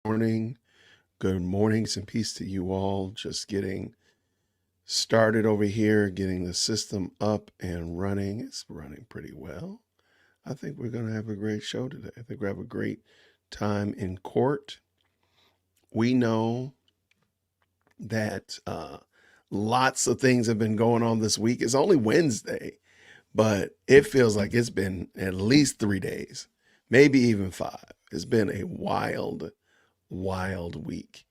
Morning. Good mornings and peace to you all. Just getting started over here, getting the system up and running. It's running pretty well. I think we're going to have a great show today. I think we have a great time in court. We know that lots of things have been going on this week. It's only Wednesday, but it feels like it's been at least 3 days, maybe even 5. It's been a wild week.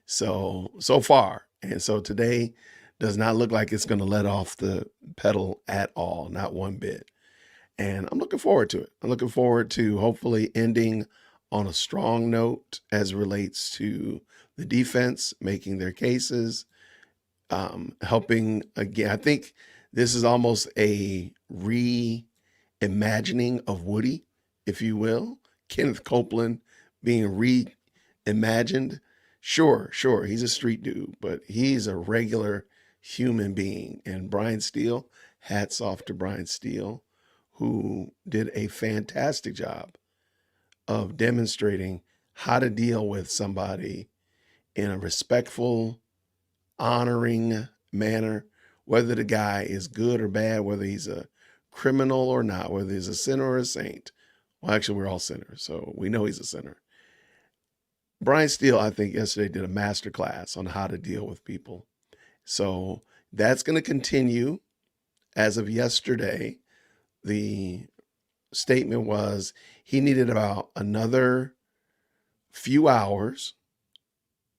So far. And so today does not look like it's going to let off the pedal at all, not one bit. And I'm looking forward to it. I'm looking forward to hopefully ending on a strong note as relates to the defense, making their cases, helping again. I think this is almost a reimagining of Woody, if you will. Kenneth Copeland being reimagined. Sure, he's a street dude, but he's a regular human being. And Brian Steele, hats off to Brian Steele, who did a fantastic job of demonstrating how to deal with somebody in a respectful, honoring manner, whether the guy is good or bad, whether he's a criminal or not, whether he's a sinner or a saint. Well, actually, we're all sinners, so we know he's a sinner. Brian Steele, I think, yesterday did a master class on how to deal with people. So that's going to continue. As of yesterday, the statement was he needed about another few hours.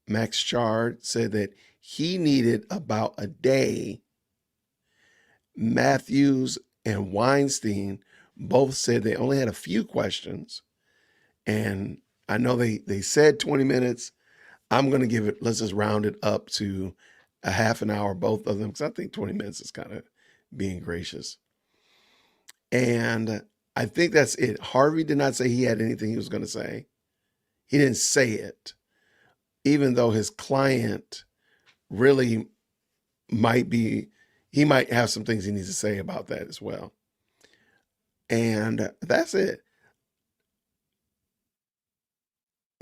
Max Chard said that he needed about a day. Matthews and Weinstein both said they only had a few questions. And I know they said 20 minutes. I'm going to give it, let's just round it up to a half an hour, both of them, because I think 20 minutes is kind of being gracious. And I think that's it. Harvey did not say he had anything he was going to say. He didn't say it, even though his client really he might have some things he needs to say about that as well. And that's it.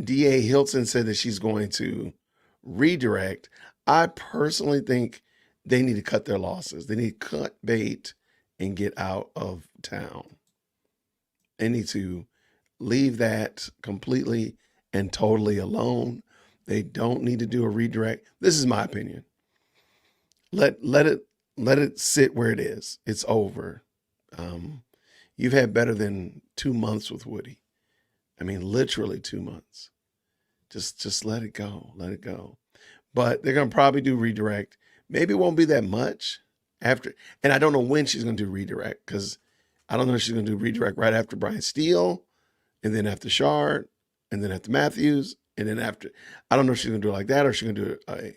DA Hilton said that she's going to redirect. I personally think they need to cut their losses. They need to cut bait and get out of town. They need to leave that completely and totally alone. They don't need to do a redirect. This is my opinion. Let it sit where it is. It's over. You've had better than 2 months with Woody. I mean, literally 2 months. Just let it go. Let it go. But they're going to probably do redirect. Maybe it won't be that much after. And I don't know when she's going to do redirect, because I don't know if she's going to do redirect right after Brian Steele, and then after Shard, and then after Matthews, and then after. I don't know if she's going to do it like that, or she's going to do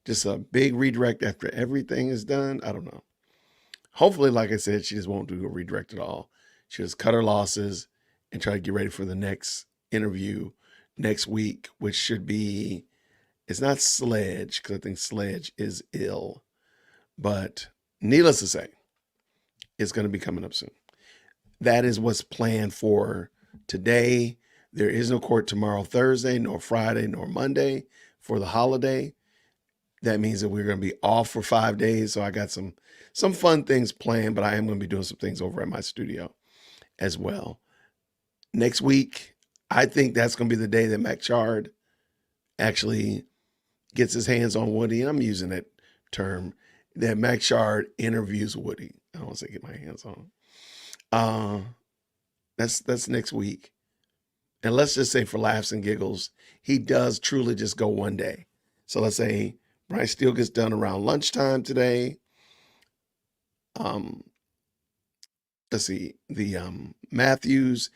just a big redirect after everything is done. I don't know. Hopefully, like I said, she just won't do a redirect at all. She'll just cut her losses and try to get ready for the next interview next week, which should be, it's not Sledge, because I think Sledge is ill. But needless to say, it's going to be coming up soon. That is what's planned for today. There is no court tomorrow, Thursday, nor Friday, nor Monday for the holiday. That means that we're going to be off for 5 days. So I got some fun things planned, but I am going to be doing some things over at my studio as well. Next week, I think that's going to be the day that Max Chard actually gets his hands on Woody. And I'm using that term, that Max Chard interviews Woody. I don't want to say get my hands on him. That's next week. And let's just say, for laughs and giggles, he does truly just go one day. So let's say Brian Steele gets done around lunchtime today. Let's see, the Matthews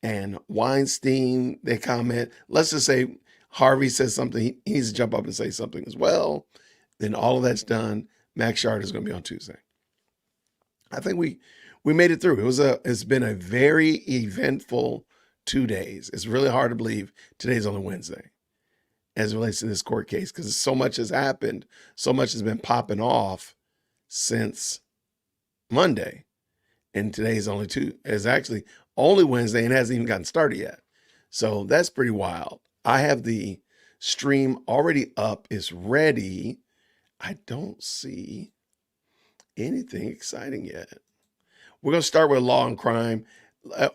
and Weinstein, they comment. Let's just say Harvey says something. He needs to jump up and say something as well. Then all of that's done. Max Chard is going to be on Tuesday. I think we made it through. It's been a very eventful 2 days. It's really hard to believe today's only Wednesday as it relates to this court case, because so much has happened. So much has been popping off since Monday. And today's actually only Wednesday and hasn't even gotten started yet. So that's pretty wild. I have the stream already up. It's ready. I don't see anything exciting yet. We're going to start with law and crime.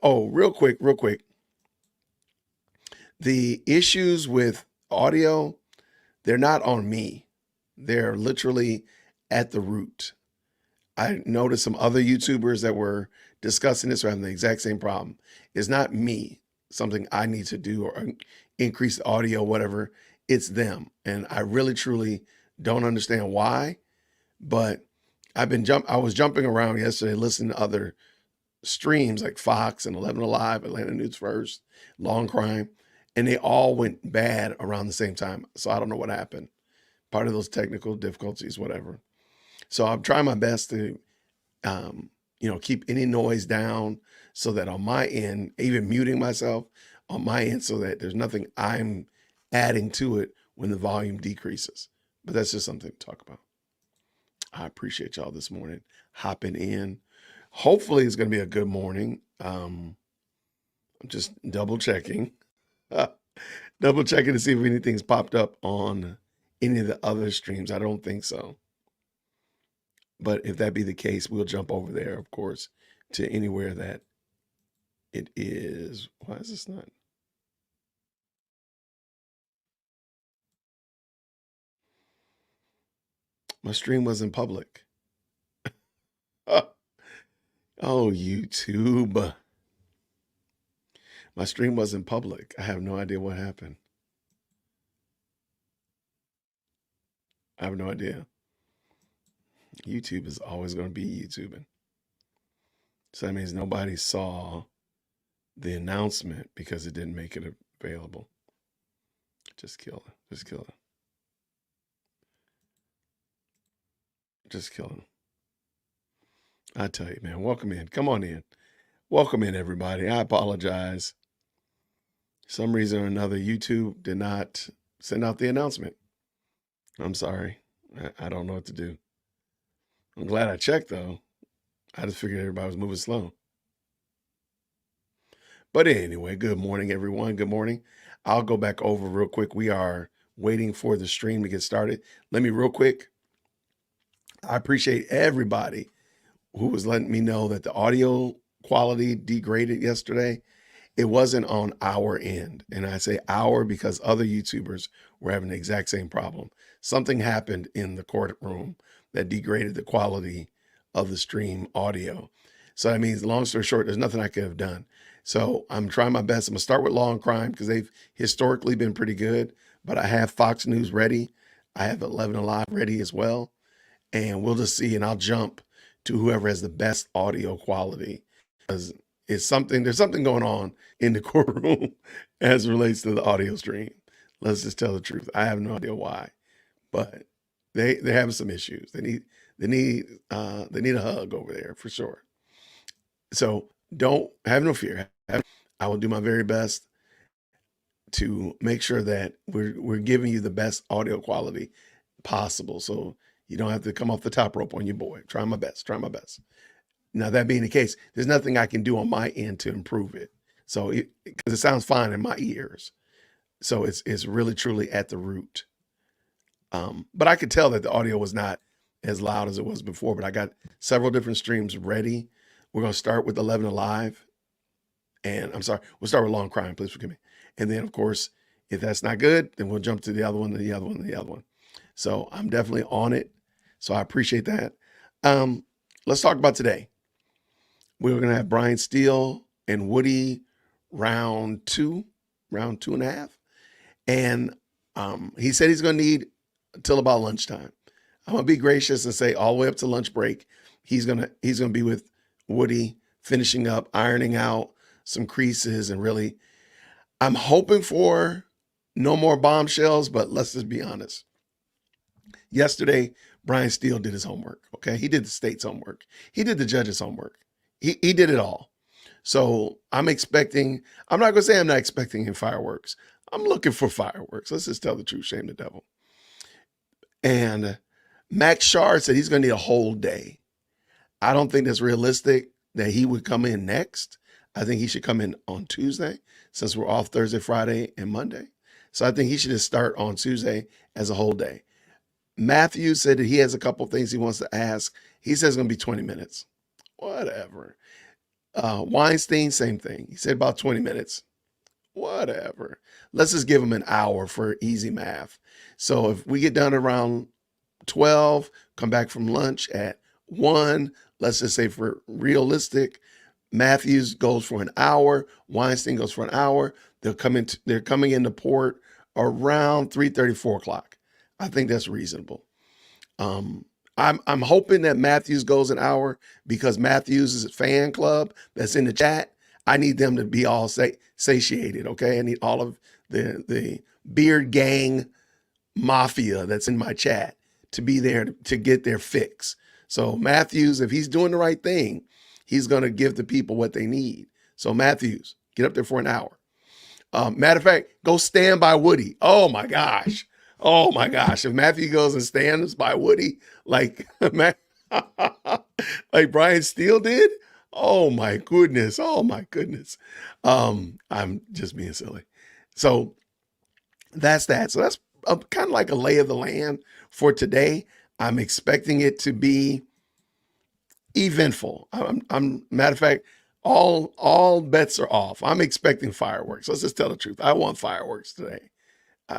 Oh, real quick. The issues with audio, they're not on me. They're literally at the root. I noticed some other YouTubers that were discussing this are having the exact same problem. It's not me, something I need to do or increase the audio, whatever. It's them. And I really, truly don't understand why. But I was jumping around yesterday listening to other streams like Fox and 11 Alive, Atlanta News First, Long Crime, and they all went bad around the same time. So I don't know what happened. Part of those technical difficulties, whatever. So I'm trying my best to, keep any noise down so that on my end, even muting myself on my end so that there's nothing I'm adding to it when the volume decreases. But that's just something to talk about. I appreciate y'all this morning hopping in. Hopefully it's going to be a good morning. I'm just double checking to see if anything's popped up on any of the other streams. I don't think so. But if that be the case, we'll jump over there, of course, to anywhere that it is. Why is this not? My stream wasn't public. Oh, YouTube. My stream wasn't public. I have no idea what happened. I have no idea. YouTube is always going to be YouTubing. So that means nobody saw the announcement because it didn't make it available. Just kill it. Just kill it. Just kill him. I tell you, man, welcome in. Come on in. Welcome in, everybody. I apologize. For some reason or another, YouTube did not send out the announcement. I'm sorry. I don't know what to do. I'm glad I checked, though. I just figured everybody was moving slow. But anyway, good morning, everyone. Good morning. I'll go back over real quick. We are waiting for the stream to get started. Let me real quick. I appreciate everybody who was letting me know that the audio quality degraded yesterday. It wasn't on our end. And I say our because other YouTubers were having the exact same problem. Something happened in the courtroom that degraded the quality of the stream audio. So that means, long story short, there's nothing I could have done. So I'm trying my best. I'm going to start with law and crime because they've historically been pretty good. But I have Fox News ready. I have 11 Alive ready as well. And we'll just see. And I'll jump to whoever has the best audio quality. Because there's something going on in the courtroom as it relates to the audio stream. Let's just tell the truth. I have no idea why, but they're having some issues. They need a hug over there for sure. So don't have no fear. I will do my very best to make sure that we're giving you the best audio quality possible. So you don't have to come off the top rope on your boy. Try my best. Now, that being the case, there's nothing I can do on my end to improve it. So because it sounds fine in my ears. So it's really, truly at the root. But I could tell that the audio was not as loud as it was before, but I got several different streams ready. We're going to start with 11 Alive. And I'm sorry, we'll start with Long Crime. Please forgive me. And then, of course, if that's not good, then we'll jump to the other one, and the other one, and the other one. So I'm definitely on it. So I appreciate that. Let's talk about today. We're going to have Brian Steele and Woody round two and a half. And he said he's going to need until about lunchtime. I'm going to be gracious and say all the way up to lunch break, he's going to be with Woody, finishing up, ironing out some creases. And really, I'm hoping for no more bombshells, but let's just be honest. Yesterday, Brian Steele did his homework, okay? He did the state's homework. He did the judge's homework. He did it all. So I'm not going to say I'm not expecting him fireworks. I'm looking for fireworks. Let's just tell the truth, shame the devil. And Max Shard said he's going to need a whole day. I don't think that's realistic that he would come in next. I think he should come in on Tuesday since we're off Thursday, Friday, and Monday. So I think he should just start on Tuesday as a whole day. Matthew said that he has a couple things he wants to ask. He says it's going to be 20 minutes. Whatever. Weinstein, same thing. He said about 20 minutes. Whatever. Let's just give him an hour for easy math. So if we get done around 12, come back from lunch at 1, let's just say for realistic, Matthews goes for an hour, Weinstein goes for an hour. They're coming into port around 3:30, 4 o'clock. I think that's reasonable. I'm hoping that Matthews goes an hour because Matthews' fan club that's in the chat, I need them to be all satiated, okay? I need all of the beard gang mafia that's in my chat to be there to get their fix. So Matthews, if he's doing the right thing, he's going to give the people what they need. So Matthews, get up there for an hour. Matter of fact, go stand by Woody. Oh my gosh. Oh my gosh. If Matthew goes and stands by Woody, like, like Brian Steele did, oh my goodness. Oh my goodness. I'm just being silly. So that's that. So that's kind of like a lay of the land for today. I'm expecting it to be eventful. I'm matter of fact, all bets are off. I'm expecting fireworks. Let's just tell the truth. I want fireworks today.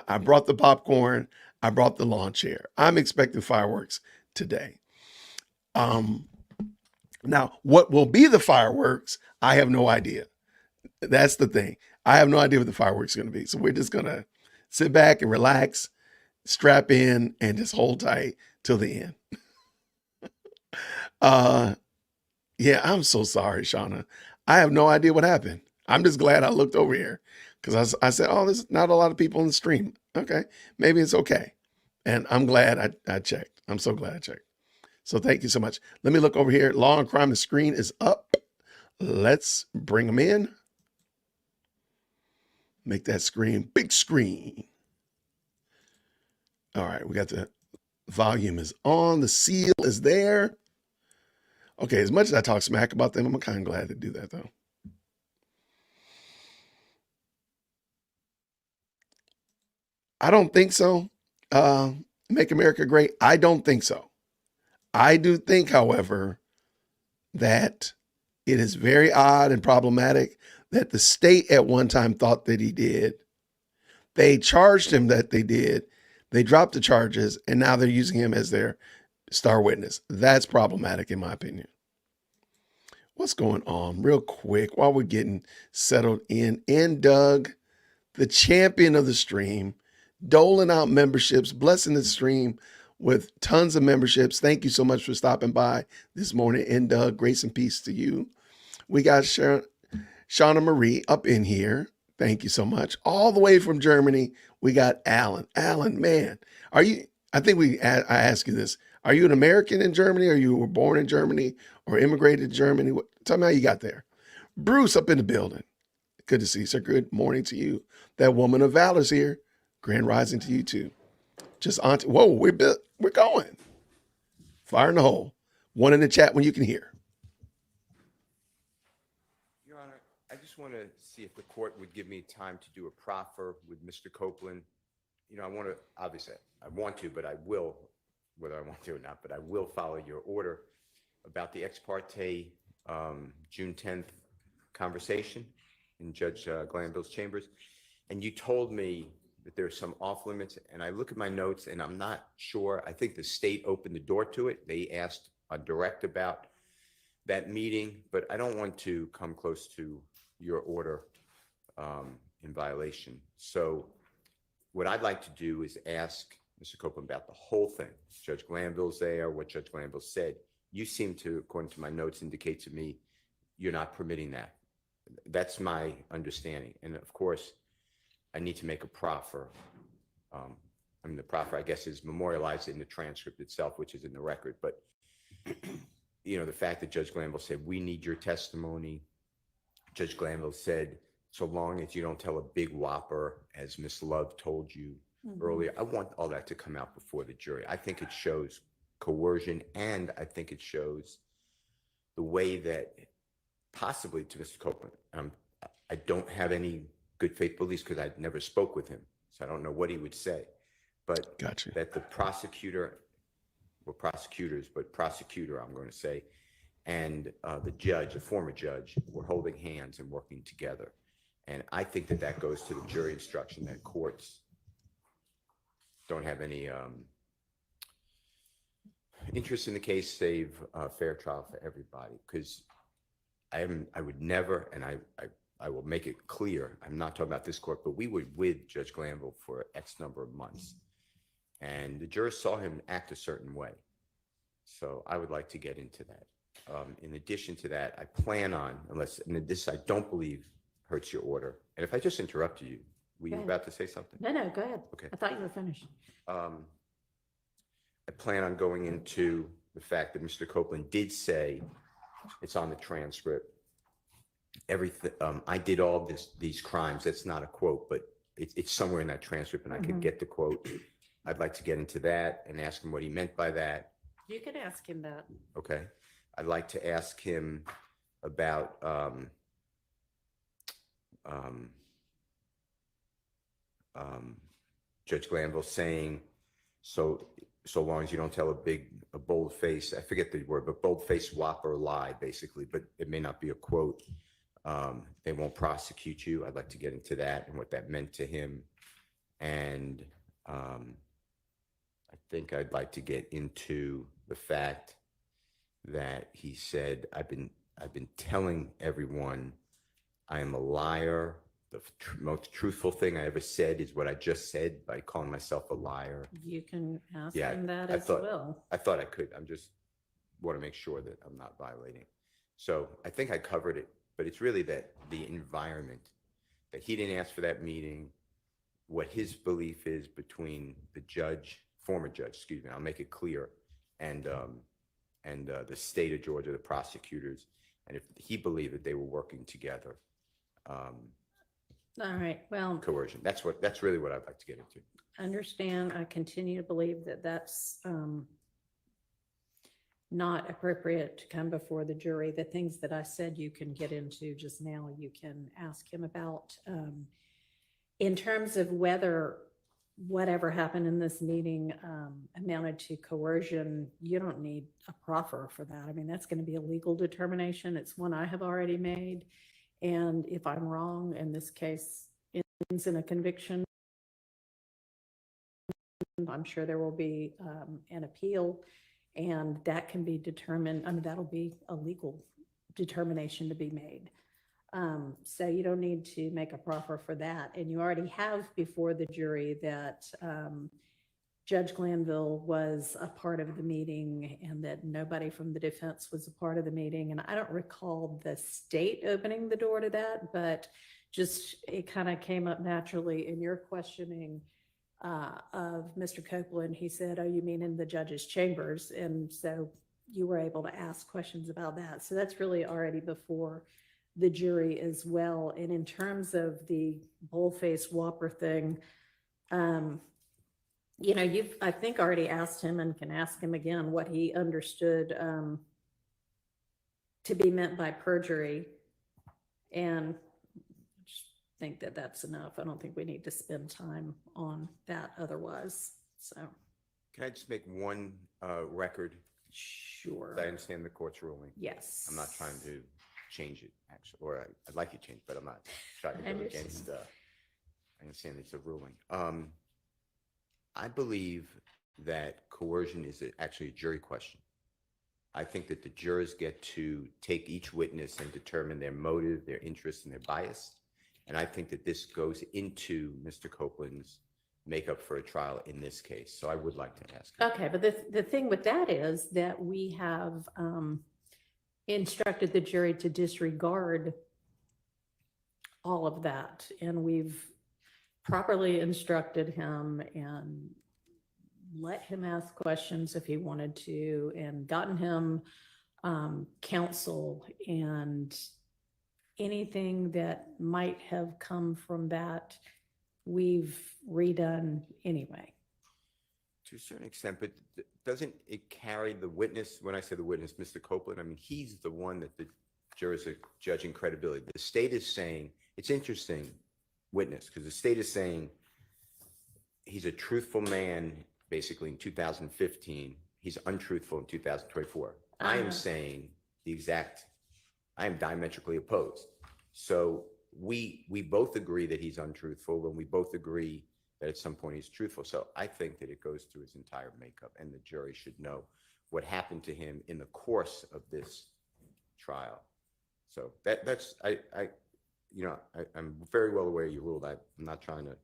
I brought the popcorn. I brought the lawn chair. I'm expecting fireworks today. Now, what will be the fireworks? I have no idea. That's the thing. I have no idea what the fireworks are going to be. So we're just going to sit back and relax, strap in, and just hold tight till the end. Yeah, I'm so sorry, Shauna. I have no idea what happened. I'm just glad I looked over here because I said, oh, there's not a lot of people on the stream. Okay, maybe it's okay. And I'm glad I checked. I'm so glad I checked. So thank you so much. Let me look over here. Law and Crime, the screen is up. Let's bring them in. Make that screen big screen. All right, we got the volume is on. The seal is there. Okay, as much as I talk smack about them, I'm kind of glad to do that, though. I don't think so. Make America Great. I don't think so. I do think, however, that it is very odd and problematic that the state at one time thought that he did. They charged him that they did. They dropped the charges, and now they're using him as their star witness. That's problematic, in my opinion. What's going on real quick while we're getting settled in? And Doug, the champion of the stream, doling out memberships, blessing the stream with tons of memberships. Thank you so much for stopping by this morning. And Doug, grace and peace to you. We got Shauna Marie up in here. Thank you so much. All the way from Germany, we got Alan. Alan, man, are you, I think I asked you this. Are you an American in Germany, or you were born in Germany or immigrated to Germany? Tell me how you got there. Bruce up in the building. Good to see you, sir. Good morning to you. That woman of valor's here. Grand rising to you too. Just auntie. Whoa, we're going. Fire in the hole. One in the chat when you can hear. Your Honor, I just want to see if the court would give me time to do a proffer with Mr. Copeland. You know, I want to, obviously, I want to, but I will, whether I want to or not, but I will follow your order about the ex parte June 10th conversation in Judge Glanville's chambers. And you told me that there's some off limits, and I look at my notes and I'm not sure. I think the state opened the door to it. They asked a direct about that meeting, but I don't want to come close to your order in violation. So what I'd like to do is ask Mr. Copeland about the whole thing. Judge Glanville's there, what Judge Glanville said. You seem to, according to my notes, indicate to me you're not permitting that. That's my understanding. And of course, I need to make a proffer. I mean, the proffer, I guess, is memorialized in the transcript itself, which is in the record. But, you know, the fact that Judge Glanville said, we need your testimony. Judge Glanville said, so long as you don't tell a big whopper, as Ms. Love told you earlier, I want all that to come out before the jury. I think it shows coercion, and I think it shows the way that possibly to Mr. Copeland, I don't have any good faith beliefs because I never spoke with him. So I don't know what he would say, but Gotcha. that the prosecutor, or prosecutors, but prosecutor, I'm going to say, and the judge, the former judge, were holding hands and working together. And I think that that goes to the jury instruction that courts don't have any interest in the case, save a fair trial for everybody. Because I would never, and I will make it clear, I'm not talking about this court, but we were with Judge Glanville for X number of months. And the jurors saw him act a certain way. So I would like to get into that. In addition to that, I plan on, unless, and this I don't believe hurts your order. And if I just interrupted you, were you about to say something? No, go ahead. Okay. I thought you were finished. I plan on going into the fact that Mr. Copeland did say, it's on the transcript, everything, I did all these crimes. That's not a quote, but it's somewhere in that transcript, and I could get the quote. I'd like to get into that and ask him what he meant by that. You can ask him that. Okay. I'd like to ask him about Judge Glanville saying, so long as you don't tell a bold face, I forget the word, but bold face whopper lie, basically, but it may not be a quote. They won't prosecute you. I'd like to get into that and what that meant to him. And I think I'd like to get into the fact that he said, I've been telling everyone I am a liar. The most truthful thing I ever said is what I just said by calling myself a liar. You can ask him that as well. I thought I could. I'm just want to make sure that I'm not violating. So I think I covered it, but it's really that the environment, that he didn't ask for that meeting, what his belief is between the judge, former judge, excuse me, I'll make it clear, and the state of Georgia, the prosecutors, and if he believed that they were working together. All right, well, Coercion. That's really what I'd like to get into. understand, I continue to believe that that's not appropriate to come before the jury. The things that I said you can get into just now, you can ask him about. In terms of whether whatever happened in this meeting amounted to coercion, you don't need a proffer for that. I mean, that's going to be a legal determination. It's one I have already made. And if I'm wrong, and this case ends in a conviction, I'm sure there will be an appeal, and that can be determined. I mean, that'll be a legal determination to be made. So you don't need to make a proffer for that. And you already have before the jury that Judge Glanville was a part of the meeting and that nobody from the defense was a part of the meeting. And I don't recall the state opening the door to that, but just it kind of came up naturally in your questioning of Mr. Copeland. He said, oh, you mean in the judge's chambers? And so you were able to ask questions about that. So that's really already before the jury as well. And in terms of the bullface whopper thing, you know, you've, I think, already asked him and can ask him again what he understood to be meant by perjury. And I just think that that's enough. I don't think we need to spend time on that otherwise. So. Can I just make one record? Sure. I understand the court's ruling. Yes. I'm not trying to change it, actually, or I'd like you to change, but I'm not trying to go against. I understand it's a ruling. I believe that coercion is actually a jury question. I think that the jurors get to take each witness and determine their motive, their interest, and their bias. And I think that this goes into Mr. Copeland's makeup for a trial in this case. So I would like to ask him. Okay, but the thing with that is that we have instructed the jury to disregard all of that. And we've properly instructed him and let him ask questions if he wanted to, and gotten him counsel, and anything that might have come from that, we've redone anyway. To a certain extent, but doesn't it carry the witness? When I say the witness, Mr. Copeland, I mean, he's the one that the jurors are judging credibility. The state is saying, it's interesting, witness, because the state is saying, he's a truthful man, basically in 2015. He's untruthful in 2024. I am saying I am diametrically opposed. So we both agree that he's untruthful, and we both agree that at some point he's truthful. So I think that it goes through his entire makeup, and the jury should know what happened to him in the course of this trial. So that's I'm very well aware you ruled. I'm not trying to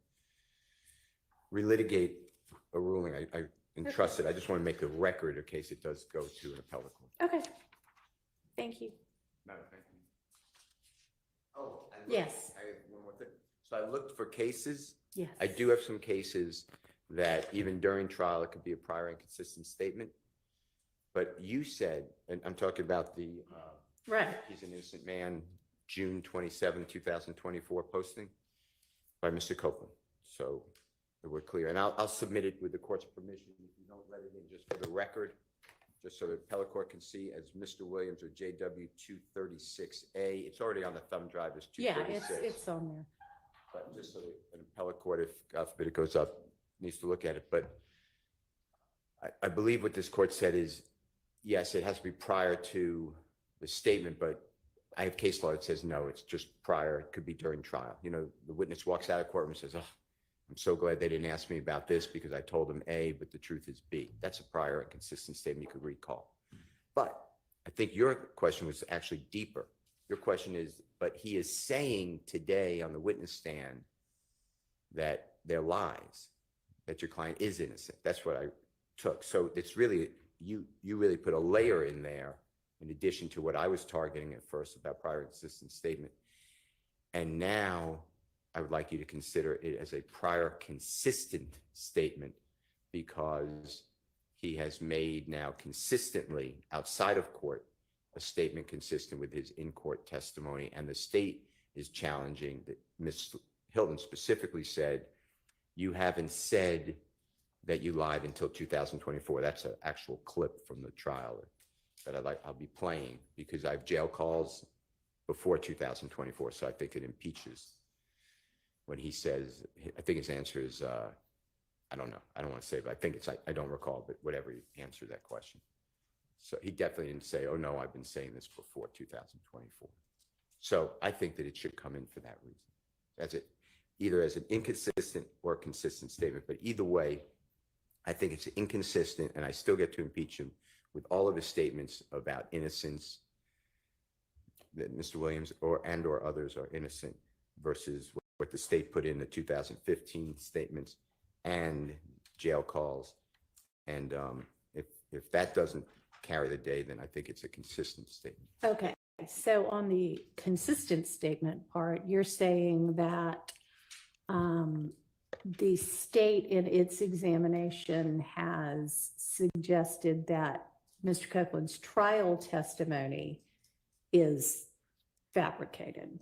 relitigate a ruling. I entrusted. I just want to make a record in case it does go to an appellate court. Okay. Thank you. No, thank you. Oh, Yes. I have one more thing. So I looked for cases. Yes. I do have some cases that even during trial, it could be a prior inconsistent statement. But you said, and I'm talking about the, Right. he's an innocent man, June 27, 2024 posting by Mr. Copeland. So we're clear. And I'll submit it with the court's permission. If you don't let it in, just for the record, just so the appellate court can see, as Mr. Williams or JW 236A. It's already on the thumb drive as Yeah, 236. it's on there. But just so that an appellate court, if God forbid it goes up, needs to look at it. But I believe what this court said is, yes, it has to be prior to the statement, but I have case law that says no, it's just prior. It could be during trial. You know, the witness walks out of courtroom and says, oh, I'm so glad they didn't ask me about this because I told them A, but the truth is B. That's a prior and consistent statement you could recall. But I think your question was actually deeper. Your question is, but he is saying today on the witness stand that they're lies, that your client is innocent. That's what I took. So it's really, you really put a layer in there in addition to what I was targeting at first about prior and consistent statement. And now I would like you to consider it as a prior consistent statement because he has made now consistently outside of court a statement consistent with his in-court testimony. And the state is challenging that Ms. Hilton specifically said, you haven't said that you lied until 2024. That's an actual clip from the trial that I'll be playing because I have jail calls before 2024. So I think it impeaches when he says, I think his answer is, I don't know. I don't want to say, but I think it's, I don't recall, but whatever he answered that question. So he definitely didn't say, oh no, I've been saying this before 2024. So I think that it should come in for that reason. That's it. Either as an inconsistent or consistent statement, but either way, I think it's inconsistent and I still get to impeach him with all of his statements about innocence, that Mr. Williams or others are innocent versus what the state put in the 2015 statements and jail calls. And if that doesn't carry the day, then I think it's a consistent statement. Okay, so on the consistent statement part, you're saying that the state in its examination has suggested that Mr. Copeland's trial testimony is fabricated.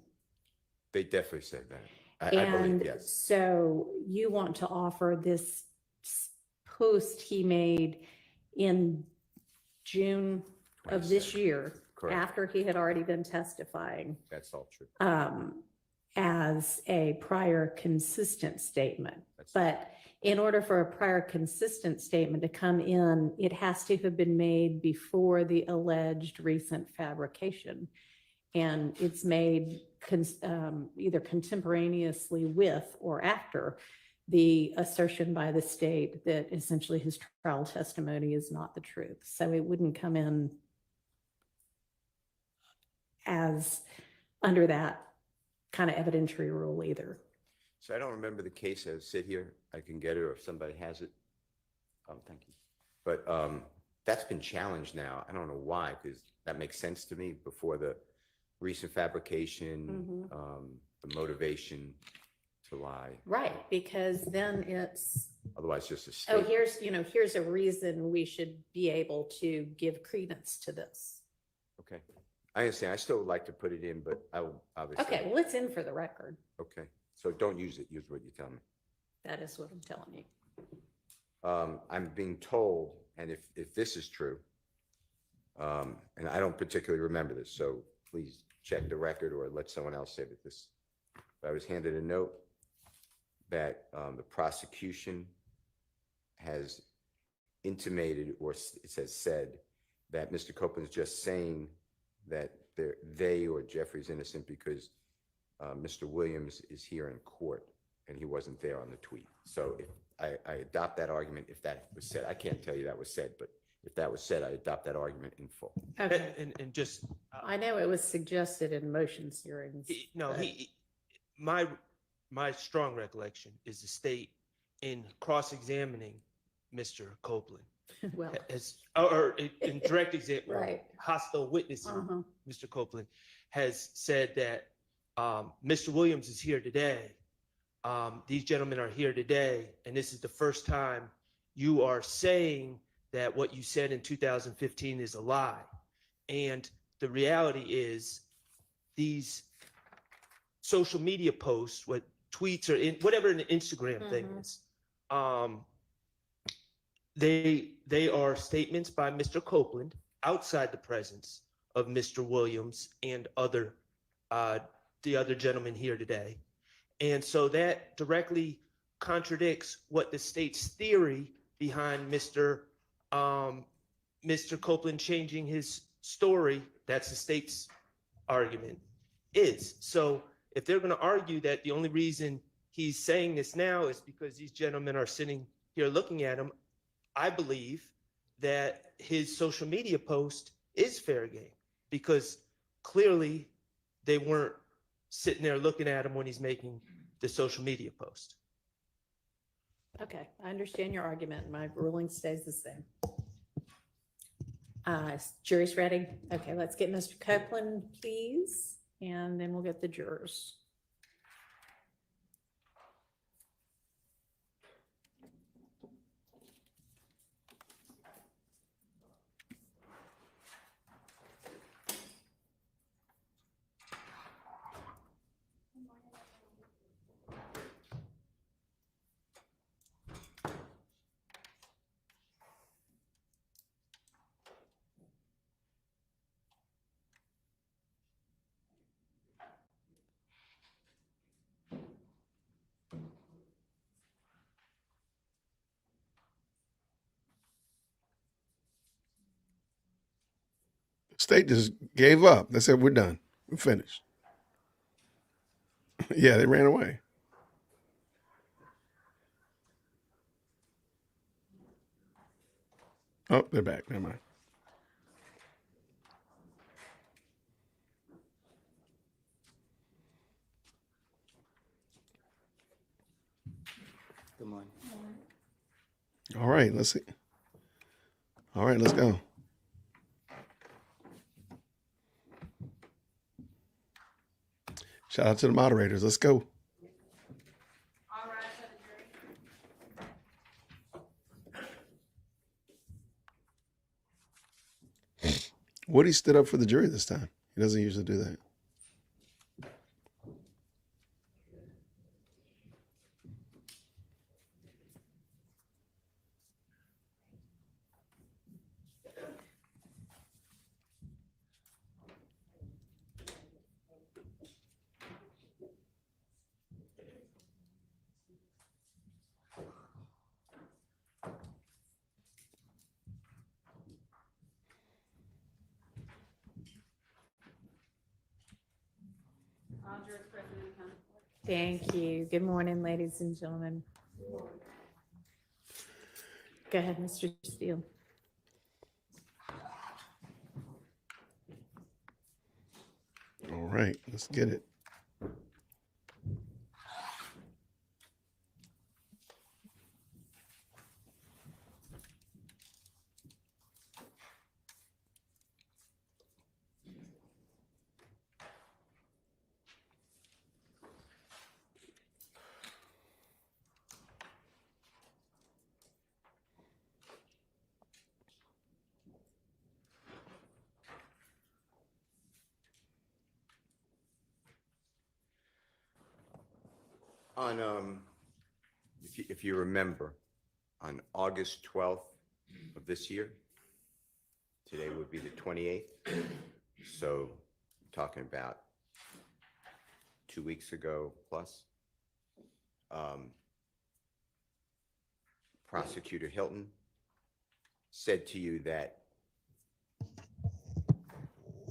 They definitely said that. I believe, yes. So you want to offer this post he made in June of this 27th. year, Correct. after he had already been testifying, That's all true. as a prior consistent statement. But in order for a prior consistent statement to come in, it has to have been made before the alleged recent fabrication. And it's made either contemporaneously with or after the assertion by the state that essentially his trial testimony is not the truth. So it wouldn't come in as under that kind of evidentiary rule either. So I don't remember the case. I sit here, I can get it, or if somebody has it. Oh, thank you. But that's been challenged now. I don't know why, because that makes sense to me before the recent fabrication, the motivation to lie. Right, because then it's, Otherwise, just a oh, statement. here's a reason we should be able to give credence to this. Okay. I understand. I still would like to put it in, but I will obviously. Okay, well, it's in for the record. Okay. So don't use it. Use what you tell me. That is what I'm telling you. I'm being told, and if this is true, and I don't particularly remember this, so please check the record or let someone else say that this. I was handed a note that the prosecution has intimated, or it says said, that Mr. Copeland's just saying that they or Jeffrey's innocent because Mr. Williams is here in court and he wasn't there on the tweet. So if I adopt that argument, if that was said, I can't tell you that was said, but if that was said, I adopt that argument in full. Okay. And just, I know it was suggested in motions hearings. my strong recollection is the state in cross-examining Mr. Copeland Well, or in direct example, right. hostile witnessing Uh-huh. Mr. Copeland has said that Mr. Williams is here today. These gentlemen are here today, and this is the first time you are saying that what you said in 2015 is a lie. And the reality is these social media posts, what tweets or whatever an Instagram thing is, they are statements by Mr. Copeland outside the presence of Mr. Williams and the other gentlemen here today. And so that directly contradicts what the state's theory behind Mr. Copeland changing his story, that's the state's argument, is. So if they're going to argue that the only reason he's saying this now is because these gentlemen are sitting here looking at him, I believe that his social media post is fair game, because clearly they weren't sitting there looking at him when he's making the social media post. Okay, I understand your argument. My ruling stays the same. Jury's ready? Okay, let's get Mr. Copeland, please, and then we'll get the jurors. State just gave up. They said, we're done. We're finished. Yeah, they ran away. Oh, they're back. Never mind. Good morning. All right, let's see. All right, let's go. Shout out to the moderators. Let's go. Woody stood up for the jury this time. He doesn't usually do that. Thank you. Good morning, ladies and gentlemen. Go ahead, Mr. Steele. All right, let's get it. On, if you remember, on August 12th of this year, today would be the 28th. So talking about 2 weeks ago plus, Prosecutor Hilton said to you that,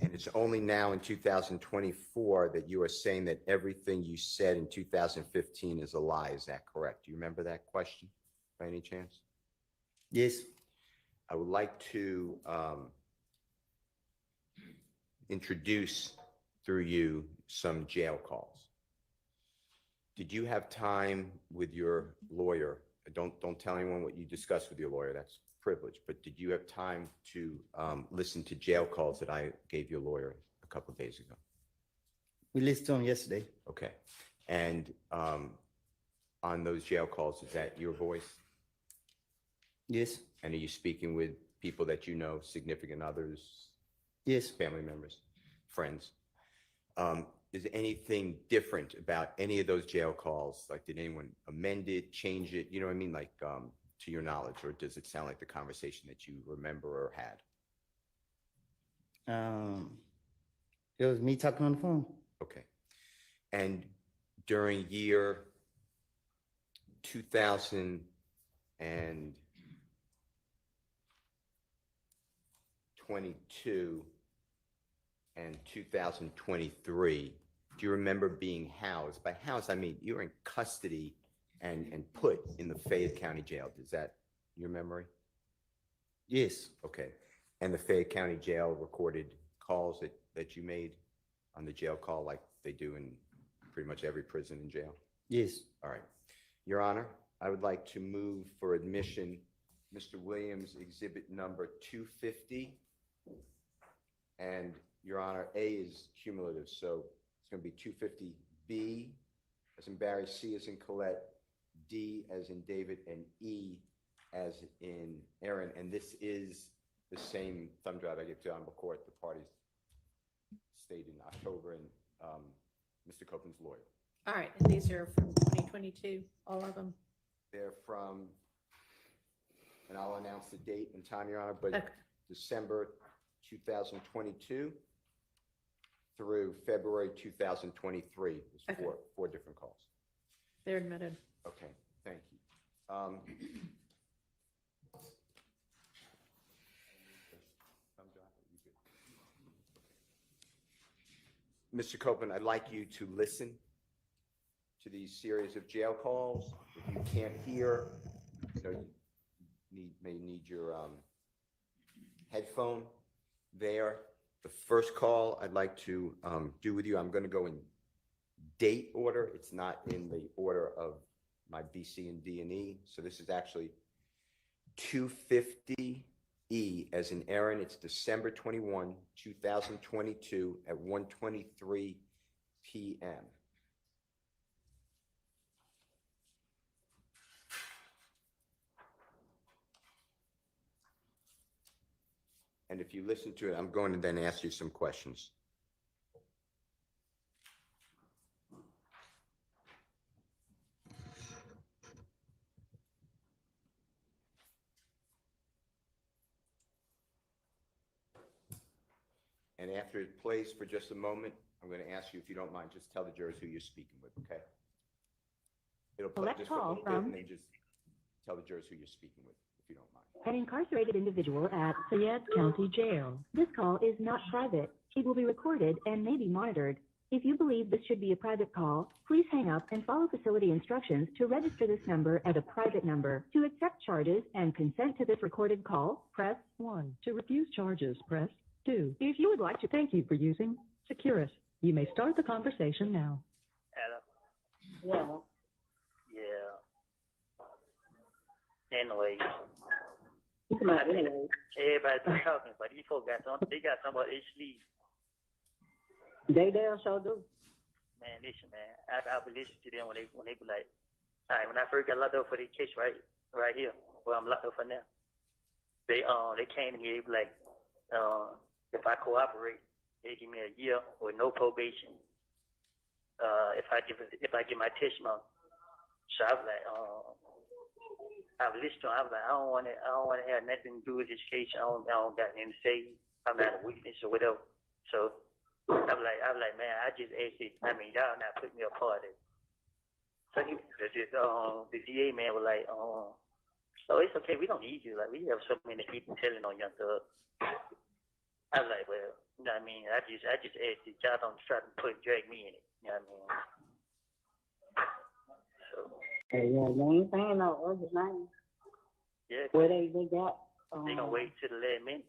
and it's only now in 2024 that you are saying that everything you said in 2015 is a lie. Is that correct? Do you remember that question by any chance? Yes. I would like to introduce through you some jail calls. Did you have time with your lawyer? Don't tell anyone what you discussed with your lawyer. That's privilege. But did you have time to listen to jail calls that I gave your lawyer a couple of days ago? We listened to him yesterday. Okay. And on those jail calls, is that your voice? Yes. And are you speaking with people that you know, significant others, Yes. family members, friends? Is anything different about any of those jail calls? Like, did anyone amend it, change it? You know what I mean? Like, to your knowledge, or does it sound like the conversation that you remember or had? It was me talking on the phone. Okay. And during year 2022 and 2023, do you remember being housed? By housed, I mean you were in custody and put in the Fayette County Jail. Is that your memory? Yes. Okay. And the Fayette County Jail recorded calls that you made on the jail call like they do in pretty much every prison and jail? Yes. All right. Your Honor, I would like to move for admission Mr. Williams exhibit number 250. And Your Honor, A is cumulative, so it's going to be 250B as in Barry, C as in Colette, D as in David, and E as in Aaron. And this is the same thumb drive I gave to Honorable Court. The parties stayed in October, and Mr. Copeland's lawyer. All right, and these are from 2022, all of them? They're from, and I'll announce the date and time, Your Honor, but Okay. December 2022 through February 2023. There's Okay. four different calls. They're admitted. Okay, thank you. Mr. Copeland, I'd like you to listen to these series of jail calls. If you can't hear, you may need your headphone there. The first call I'd like to do with you, I'm going to go in date order. It's not in the order of my B, C, and D, and E. So this is actually 250E as in Aaron. It's December 21, 2022 at 1:23 p.m. And if you listen to it, I'm going to then ask you some questions. And after it plays for just a moment, I'm going to ask you, if you don't mind, just tell the jurors who you're speaking with, okay? It'll play Select just for a call little bit, from- and then just tell the jurors who you're speaking with, if you don't mind. An incarcerated individual at Fayette County Jail. This call is not private. It will be recorded and may be monitored. If you believe this should be a private call, please hang up and follow facility instructions to register this number as a private number. To accept charges and consent to this recorded call, press 1. To refuse charges, press 2. If you would like to, thank you for using Securus. You may start the conversation now. Hello. Yeah. Anyway. Everybody's been talking, but these folks got something. They got something about each sleeve. They damn sure do. Man, listen, man. I be listening to them when they be like, all right, when I first got locked up for the case right here, where I'm locked up for now. They came to me, they be like, if I cooperate, they give me a year with no probation. If I give my testimony. So I was like, I was listening to him. I was like, I don't want to have nothing to do with this case. I don't got anything to say. I'm not a witness or whatever. So I was like, man, I just asked it. I mean, y'all not putting me a part of it. So So the DA man was like, oh, it's okay, we don't need you. Like, we have so many people telling on Young Thug. I was like, well, you know what I mean? I just asked that y'all don't try to drag me in it. You know what I mean? So, Yeah, they ain't saying no other name. yeah, Where they got. they gonna wait till the last minute.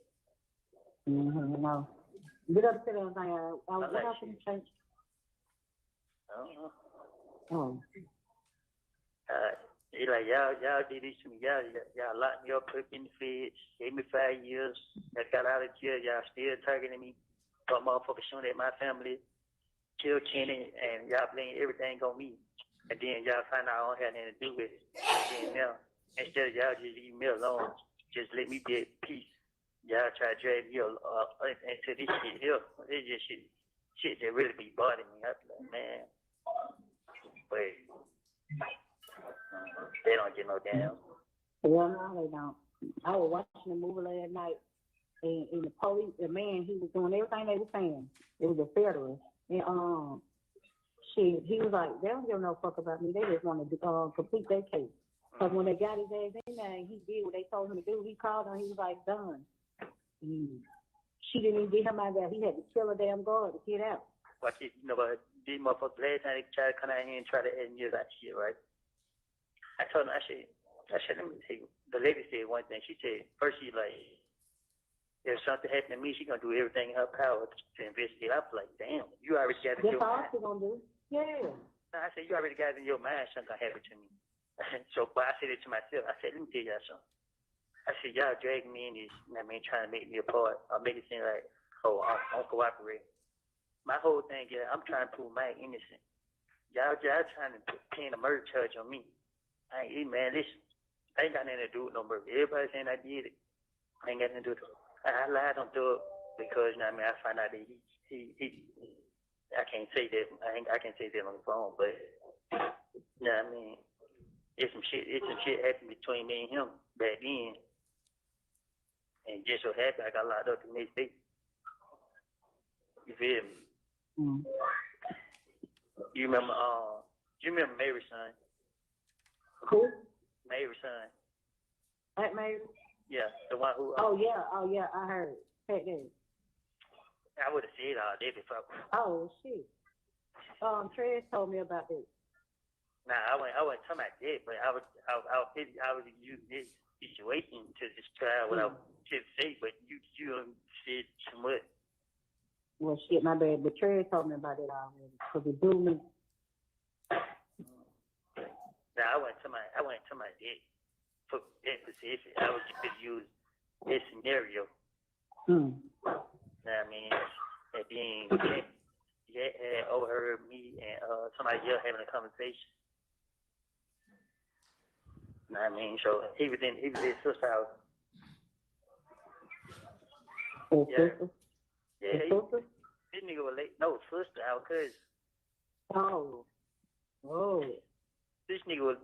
No. Get up to them. I was like up in the church. I don't know. Oh. He like, y'all did this to me. Y'all locked me up, put me in the feds, gave me 5 years. I got out of jail. Y'all still targeting me. But motherfuckers shooting at my family, killed Kenny, and y'all blame everything on me. And then y'all find out I don't have anything to do with it. And now, instead of y'all just leave me alone, just let me be at peace. Y'all try to drag me into this shit here. It's just shit that really be bothering me. I be like, man, but they don't get no damn. Well, no, they don't. I was watching the movie last night, and the police, the man, he was doing everything they were saying. It was a federal. And he was like, they don't give no fuck about me. They just want to complete their case. Because when they got his ass in there and he did what they told him to do, he called her and he was like, done. She didn't even get him out there. He had to kill a damn guard to get out. Watch it, you know, but these motherfuckers, last time they tried to come out here and try to add me that shit, right? I told him, I said, let me tell you. The lady said one thing. She said, first she like, if something happened to me, she gonna do everything in her power to investigate. I was like, damn, you already got it in That's your all mind. she gonna do. Yeah. I said, you already got it in your mind something gonna happen to me. So, but I said it to myself. I said, let me tell y'all something. I said, y'all dragging me in this, you know what I mean, trying to make me apart or make it seem like, oh, I'm cooperating. My whole thing is, I'm trying to prove my innocent. Y'all trying to pin a murder charge on me. Man, listen, I ain't got nothing to do with no murder. Everybody saying I did it. I ain't got nothing to do with it. I lied on Thug because, you know what I mean, I found out that he I can't say that. I can't say that on the phone, but, you know what I mean, it's some shit happened between me and him back then. And just so happy I got locked up the next day. You feel me? Mm. You remember Mary's son? Who? Mary's son. That Mary? Yeah, the one who. Oh yeah, I heard. Pat Davis. I would have said all day before. Oh shit. Trez told me about this. Nah, I wasn't talking about that, but I was using this situation to describe what I should say, but you said too much. Well, shit, my bad. But Trez told me about it already. Cause it blew me. Nah, I wasn't talking about that. For that specific, I was just use this scenario. Know what I mean? And then he had overheard me and somebody else having a conversation. Know what I mean? So he was in his sister's house. Yeah, this nigga was late. No, sister, our cousin. Oh. This nigga was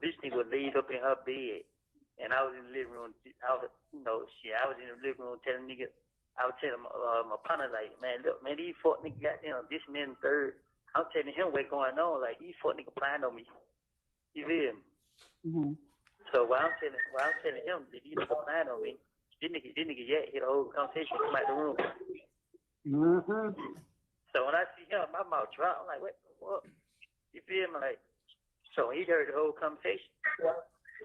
laid up in her bed, and I was in the living room. I was in the living room telling nigga. I was telling my partner like, man, look, man, these fuck niggas goddamn this and then third. I'm telling him what's going on. Like these fuck niggas playing on me. You feel me? Mm-hmm. So while I'm telling him that these niggas playing on me, this nigga hit the whole conversation come out the room. Mm-hmm. So when I see him, my mouth dropped. I'm like, what? You feel me? Like, so he heard the whole conversation.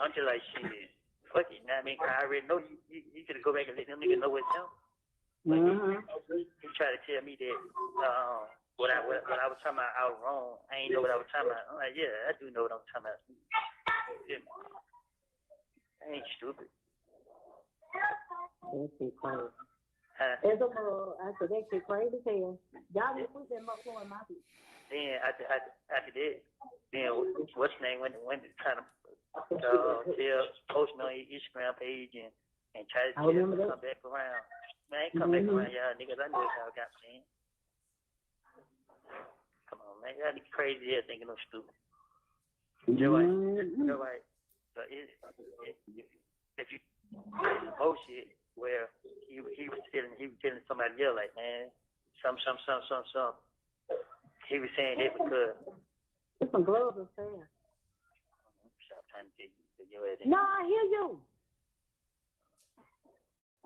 I'm just like, shit, fuck it. You know what I mean? I already know he could go back and let them niggas know what's him. But he tried to tell me that what I was talking about, I was wrong. I ain't know what I was talking about. I'm like, yeah, I do know what I'm talking about. I ain't stupid. That's it, crazy. I said, that shit crazy as hell. Y'all didn't put that much on my feet. Then after that, then what's his name when trying to post me on his Instagram page and try to tell me to come back around. Man, I ain't come back around y'all niggas. I know what y'all got saying. Come on, man. Y'all niggas crazy here thinking I'm stupid. You're right. So if you bullshit where he was telling somebody else like, man, some. He was saying that because there's some gloves up there. trying to tell you it. No, I hear you.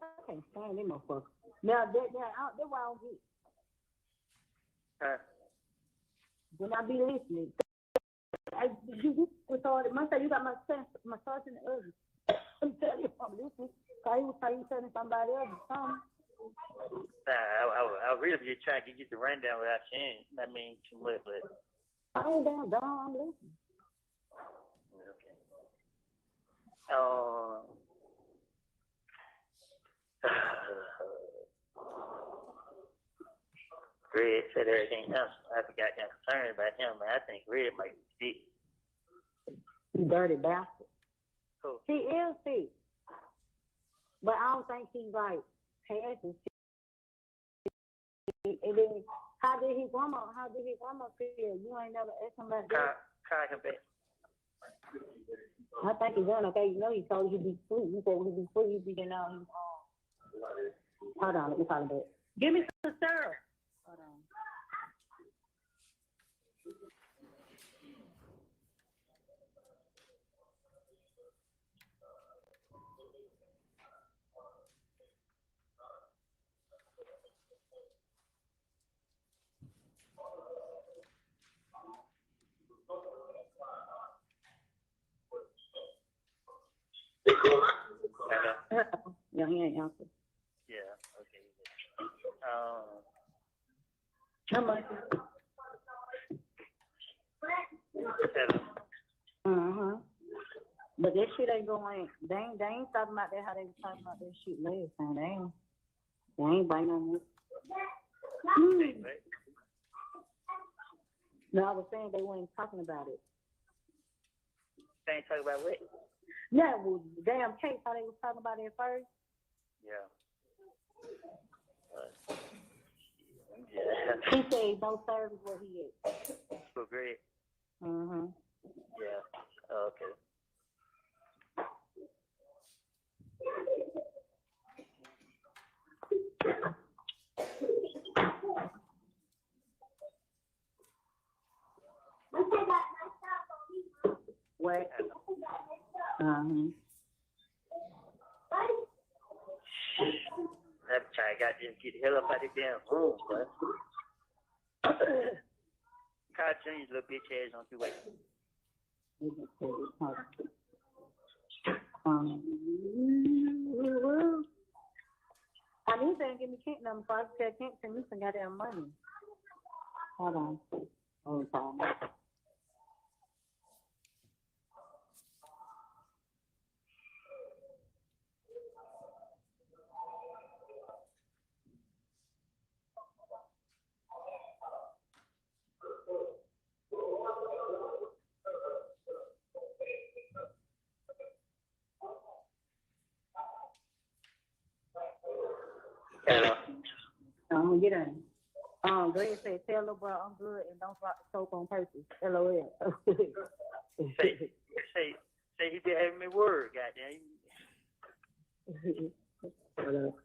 I can't stand them motherfuckers. Now, that's why I don't get. Huh? When I be listening, you retarded. My you got my sauce in the oven. I'm telling you, I'm listening. So he was telling somebody else or something. I really be trying to get the rundown without saying. I mean, too much, but. I ain't down, I'm listening. Okay. Red said everything else. I forgot that concerned about him, man. I think Red might be sick. You dirty bastard. Cool. He is sick. But I don't think he's like passing. And then how did his grandma feel? You ain't never asked him about that. Call him back. I think he's done okay. You know he told you he'd be free. He said when he'd be free, he'd be getting out. Hold on, let me call him back. Give me some syrup. Hold on. Yeah, he ain't answered. Yeah, okay. How much? But that shit ain't going. They ain't talking about that how they was talking about that shit last time. They ain't biting on it. No, I was saying they weren't talking about it. They ain't talking about what? Yeah, well, damn case how they was talking about it first. Yeah. He said no service where he is. So great. Mm-hmm. Yeah. Okay. What? Mm-hmm. That guy got to get the hell up out of the damn room, but. Kyle Jr.'s little bitch ass on 2-way. I need to give me Kent number so I can tell Kent send me some goddamn money. Hold on. Hold on. Hello. Get in. Greg said, tell little bro I'm good and don't drop the soap on purpose. LOL. Say he been having me word, goddamn. Hello.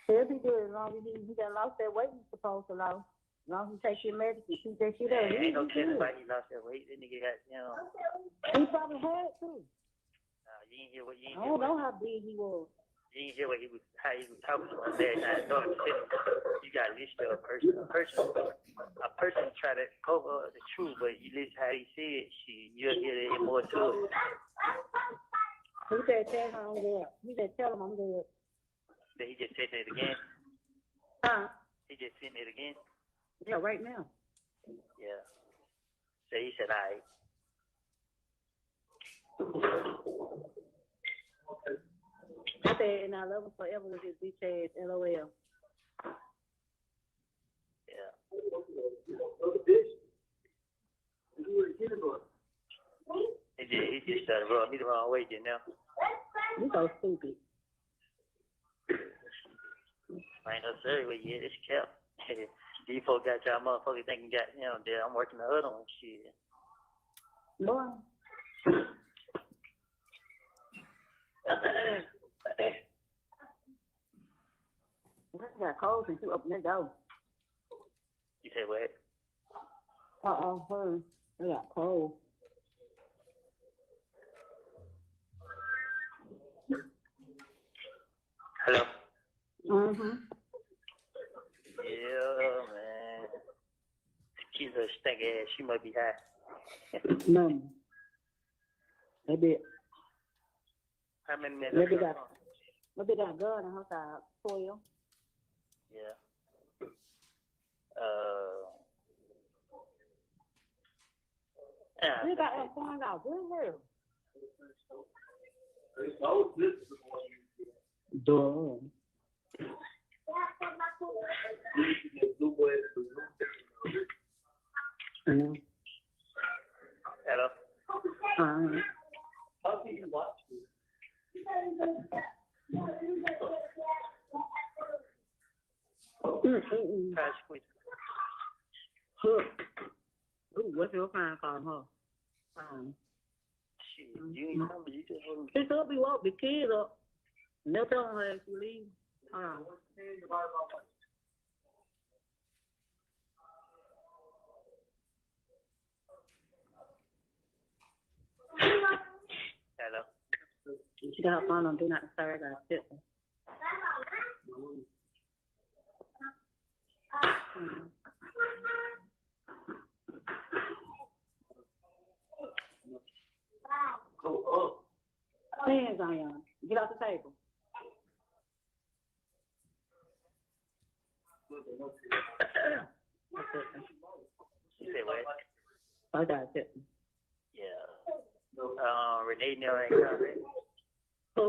He'll be good as long as he done lost that weight he's supposed to lose. As long as he takes your medicine, keep that shit up. Ain't no telling why he lost that weight. That nigga got, He probably had it too. you ain't hear what you ain't I hear don't know how big he was. You didn't hear what how he was talking to us last night. No, you got to listen to a person. A person try to cover the truth, but you listen how he said it, you'll hear it more to it. He said, tell him I'm good. He said, tell him I'm good. Then he just said it again. Huh? He just sent it again. Yeah, right now. Yeah. So he said, all right. I said, and I love him forever with his bitch ass, LOL. Yeah. He just started rubbing me the wrong way, you know. You so stupid. I ain't no sorry with you. It's kept. These folks got y'all motherfuckers thinking, goddamn, I'm working the other one, shit. Boy. I got cold since you opened the door. You say what? Her. I got cold. Hello? Mm-hmm. Yeah, man. She's a stink ass. She must be high. No. Maybe How many minutes? maybe got a gun on her side. 12. Yeah. You got that phone out. Good here. Duh. Mm-hmm. Hello? Try to squeeze. Ooh, what's your phone calling her? Shit, you ain't know me. You just hold me. She could be woke the kids up. And they'll tell her if you leave. Hello? She got her phone on Do Not Disturb. I got a sister. Hands on y'all. Get off the table. You say what? I got a sister. Yeah. Renee never ain't coming. Who?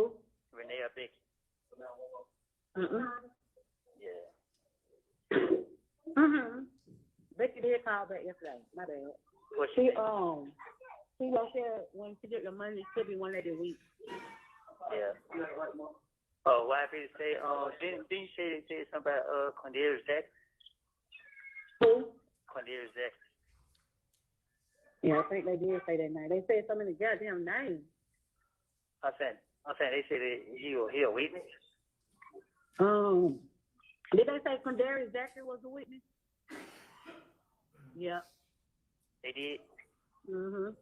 Renee or Becky? Mm-mm. Yeah. Mm-hmm. Becky did call back yesterday. My bad. What She was there when she get the money, it should be one day a week. Yeah. Oh, why did it say, didn't you say they said something about, Cornelius Jackson? Who? Cornelius Jackson. Yeah, I think they did say that name. They said so many goddamn names. I'm saying they said that he a witness. Did they say Condarius Zachary was a witness? Yeah. They did? Mm-hmm.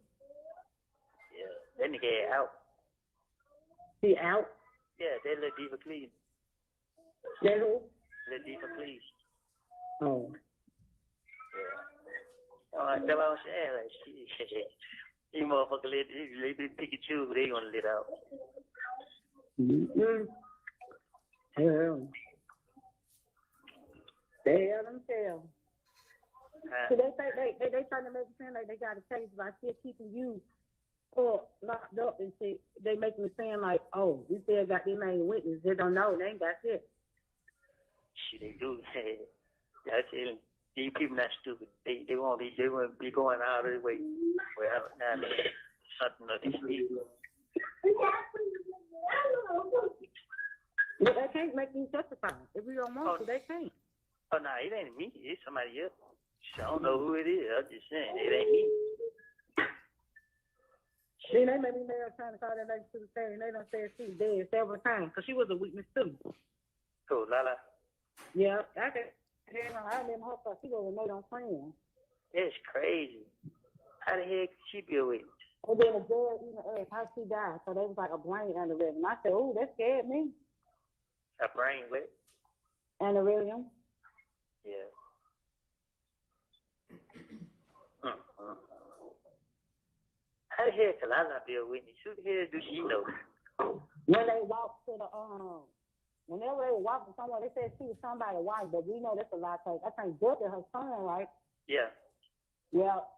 Yeah. That nigga out. He out? Yeah, they let Diva Cleveland. They who? Let Diva Cleveland. Oh. Yeah. That's what I'm saying. Like, shit. You motherfucker they pick and choose who they gonna let out. Mm-hmm. Hell. They themselves. So they say they trying to make it sound like they got a case by still keeping you locked up and shit. They making it sound like, oh, we still got their main witness. They don't know. They ain't got shit. Shit, they do. I tell them, these people not stupid. They won't be going out of their way. Well, now something that they speak. But they can't make you testify. If we don't want to, they can't. Oh, no, it ain't me. It's somebody else. I don't know who it is. I'm just saying, it ain't me. Then they made me mad trying to call that lady to the stand, and they done said she was dead several times, because she was a witness too. Cool, Lala. Yeah, I remember her because she was a made on friend. That's crazy. How the heck could she be a witness? And then the judge even asked how she died, so they was like a brain aneurysm. I said, oh, that scared me. A brain what? Aneurysm. Yeah. How the hell can I not be a witness? Who the hell do she know? When they walked to the whenever they were walking somewhere, they said she was somebody's wife, but we know that's a lie. I think Jeffery, her son, right? Yeah. Well,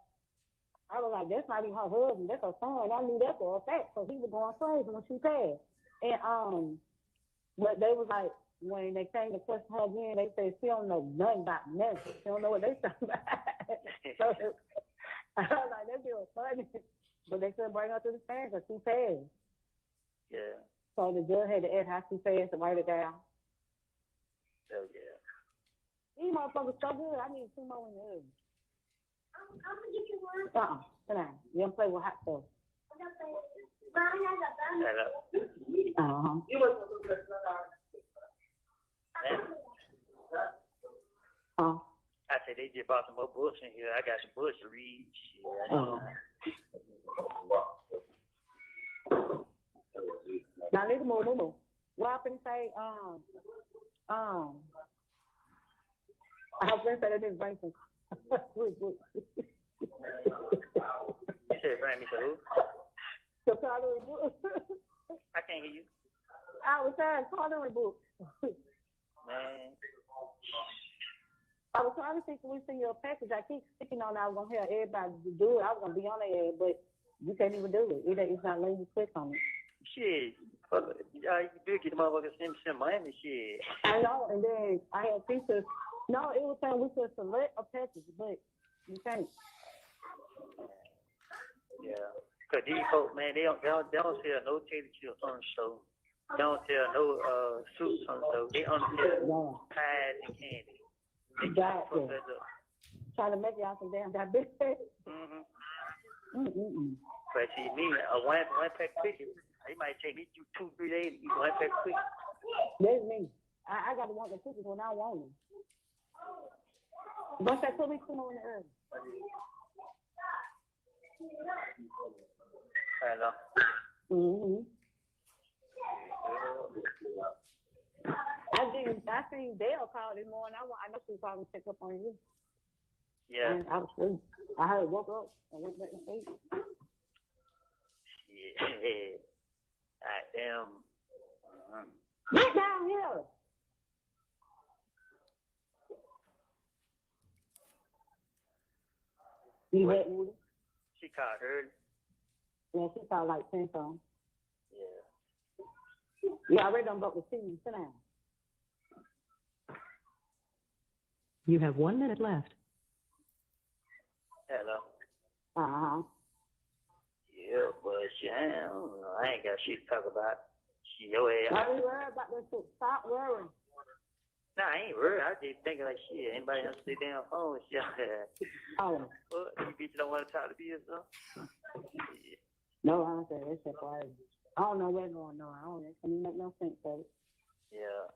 I was like, that's not even her husband, that's her son. I knew that for a fact, so he was going crazy when she passed. And but they was like, when they came to question her again, they said she don't know nothing about nothing. She don't know what they talking about. So I was like, that was funny. But they couldn't bring her to the stand because she passed. Yeah. So the judge had to ask how she passed and write it down. Oh, yeah. These motherfuckers so good, I need 2 more in the oven. I'm gonna get you one. Sit down. You don't play with hot stuff. Hello. Uh-huh. Uh, I said they just bought some more books in here. I got some books to read. Shit. now listen, move. What I finna say, I was gonna say that didn't bring some. You said bring me to who? The coloring book. I can't hear you. I was saying coloring book. Man. I was trying to think when we see your package. I keep sticking on. I was gonna have everybody to do it. I was gonna be on there, but you can't even do it. It's not letting you click on it. Shit. You do get the motherfuckers send money, shit. I know, and then I had pieces. No, it was saying we could select a package, but you can't. Yeah. Cause these folks, man, they don't sell no tater chips on the show. They don't sell no soups on the show. They only sell pies and candy. They Got fuck it. that up. Trying to make y'all some damn diabetes. But see, me, one pack cookie, it might take me 2-3 days to eat one pack cookie. That's me. I got to want the cookies when I want them. But that put me too much in the earth. Hello. I seen Dale call this morning. I know she was probably check up on you. Yeah. And I was asleep. I heard woke up and went back to sleep. Yeah. I am. Get down here. You wet, Woody? She called her. Yeah, she called like 10 songs. Yeah. Yeah, I already done broke the TV. Sit down. You have 1 minute left. Hello. Uh-huh. Yeah, but shit, I don't know. I ain't got shit to talk about. She, your ass. Why you worried about that shit? Stop worrying. Nah, I ain't worried. I just thinking like shit. Anybody else sit down phone? Shit. Oh. What? You bitch don't want to talk to me or something? Yeah. No, I don't say that shit for I don't know what's going on. I don't know. It make no sense, baby. Yeah.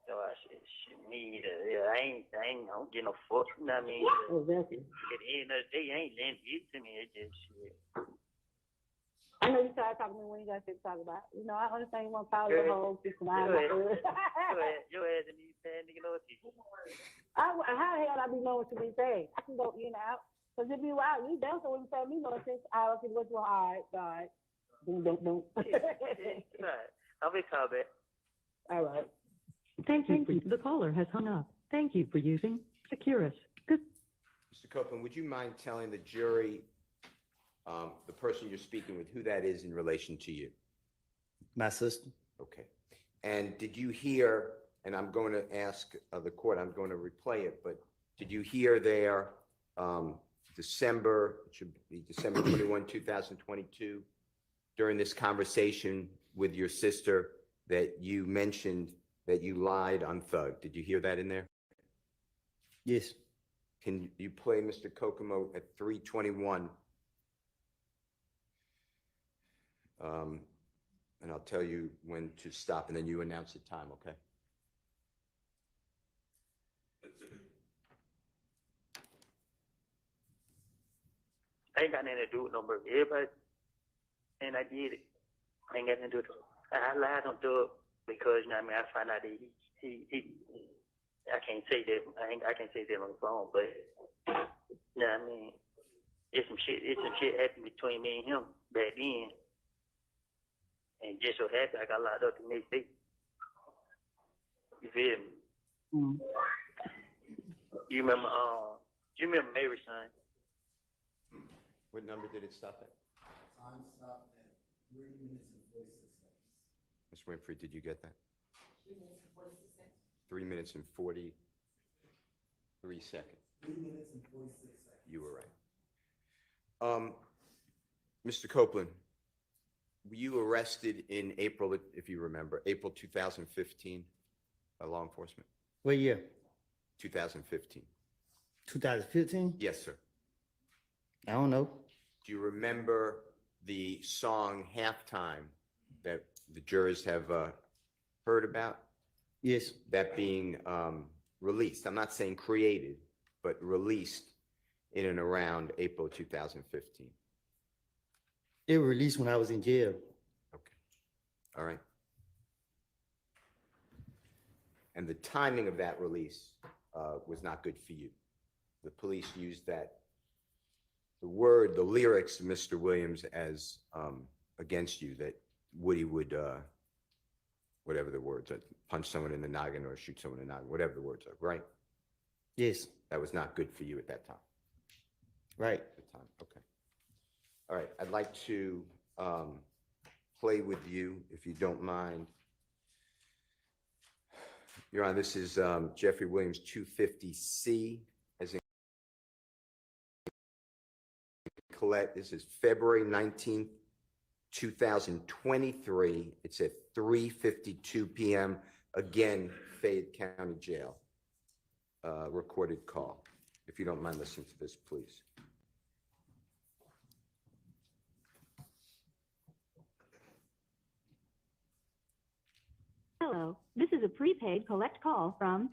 So I said, shit, me either. Yeah, I don't get no fuck. You know what I mean? Exactly. At the end of the day, I ain't letting it to me. It's just shit. I know you started talking to me when you got shit to talk about. You know, I understand you want to call your whole system out. Your ass and these bad nigga know what you. How the hell I be knowing what you be saying? I can go in and out. Because if you out, you dance when you tell me no sense. I don't see what's wrong. All right. Boom. Right. I'll be called back. All right. Thank you. The caller has hung up. Thank you for using Securus. Good. Mr. Copeland, would you mind telling the jury, the person you're speaking with, who that is in relation to you? My sister. Okay. And did you hear, and I'm going to ask the court, I'm going to replay it, but did you hear their December 21, 2022, during this conversation with your sister that you mentioned that you lied on Thug? Did you hear that in there? Yes. Can you play Mr. Kokomo at 3:21? And I'll tell you when to stop, and then you announce the time, okay? I ain't got nothing to do with no murder. Everybody, and I did it. I ain't got nothing to do with it. I lied on Doug because, you know what I mean, I found out that he I can't say that, I can't say that on the phone, but, you know what I mean, it's some shit happened between me and him back then. And just so happened, I got locked up the next day. You feel me? Mm. You remember Mary's son? What number did it stop at? Time stopped at 3 minutes and 46 seconds. Ms. Winfrey, did you get that? 3 minutes and 43 seconds. 3 minutes and 46 seconds. You were right. Mr. Copeland, were you arrested in April, if you remember, April 2015 by law enforcement? What year? 2015. 2015? Yes, sir. I don't know. Do you remember the song Halftime that the jurors have heard about, Yes, that being released. I'm not saying created, but released in and around April 2015. it was released when I was in jail. Okay. All right. And the timing of that release was not good for you. The police used that, the lyrics of Mr. Williams as against you, that Woody would, whatever the words are, punch someone in the noggin or shoot someone in the noggin, whatever the words are, right? Yes, That was not good for you at that time. right. At the time, okay. All right, I'd like to play with you, if you don't mind. Your Honor, this is Jeffery Williams 250C, as in Colette. This is February 19th, 2023. It's at 3:52 p.m. Again, Fayette County Jail. Recorded call. If you don't mind listening to this, please. Hello, this is a prepaid collect call from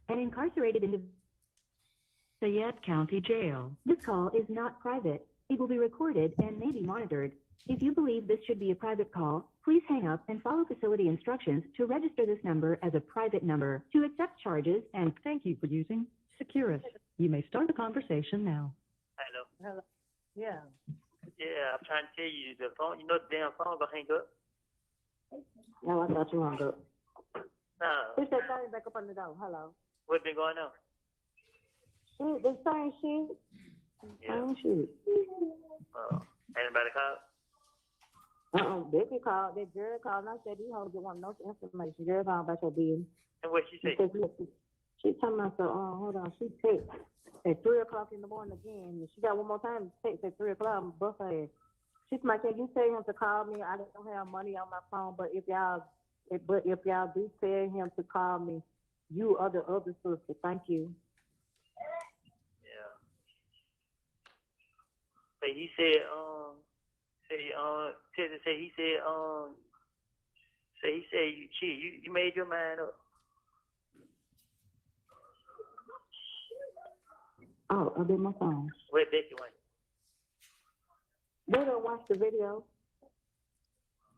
an incarcerated individual. Fayette County Jail. This call is not private. It will be recorded and may be monitored. If you believe this should be a private call, please hang up and follow facility instructions to register this number as a private number. To accept charges and thank you for using Securus. You may start the conversation now. Hello. Hello. Yeah. Yeah, I'm trying to tell you the phone. You know the damn phone gonna hang up. No, I thought you hung up. No. Push that thing back up on the door. Hello. What's been going on? Shit, the same shit. Yeah. Same shit. Anybody call? Becky called. That girl called and I said, these hoes don't want no information. Girl called about your business. And what she say? She talking about, so, hold on. She text at 3 o'clock in the morning again. She got one more time to text at 3 o'clock. I'm bust her ass. She's like, can you tell him to call me? I don't have money on my phone, but if y'all do tell him to call me, you are the other sister. Thank you. Yeah. But he said, you made your mind up. Oh, I did my phone. Where Becky went? They don't watch the video.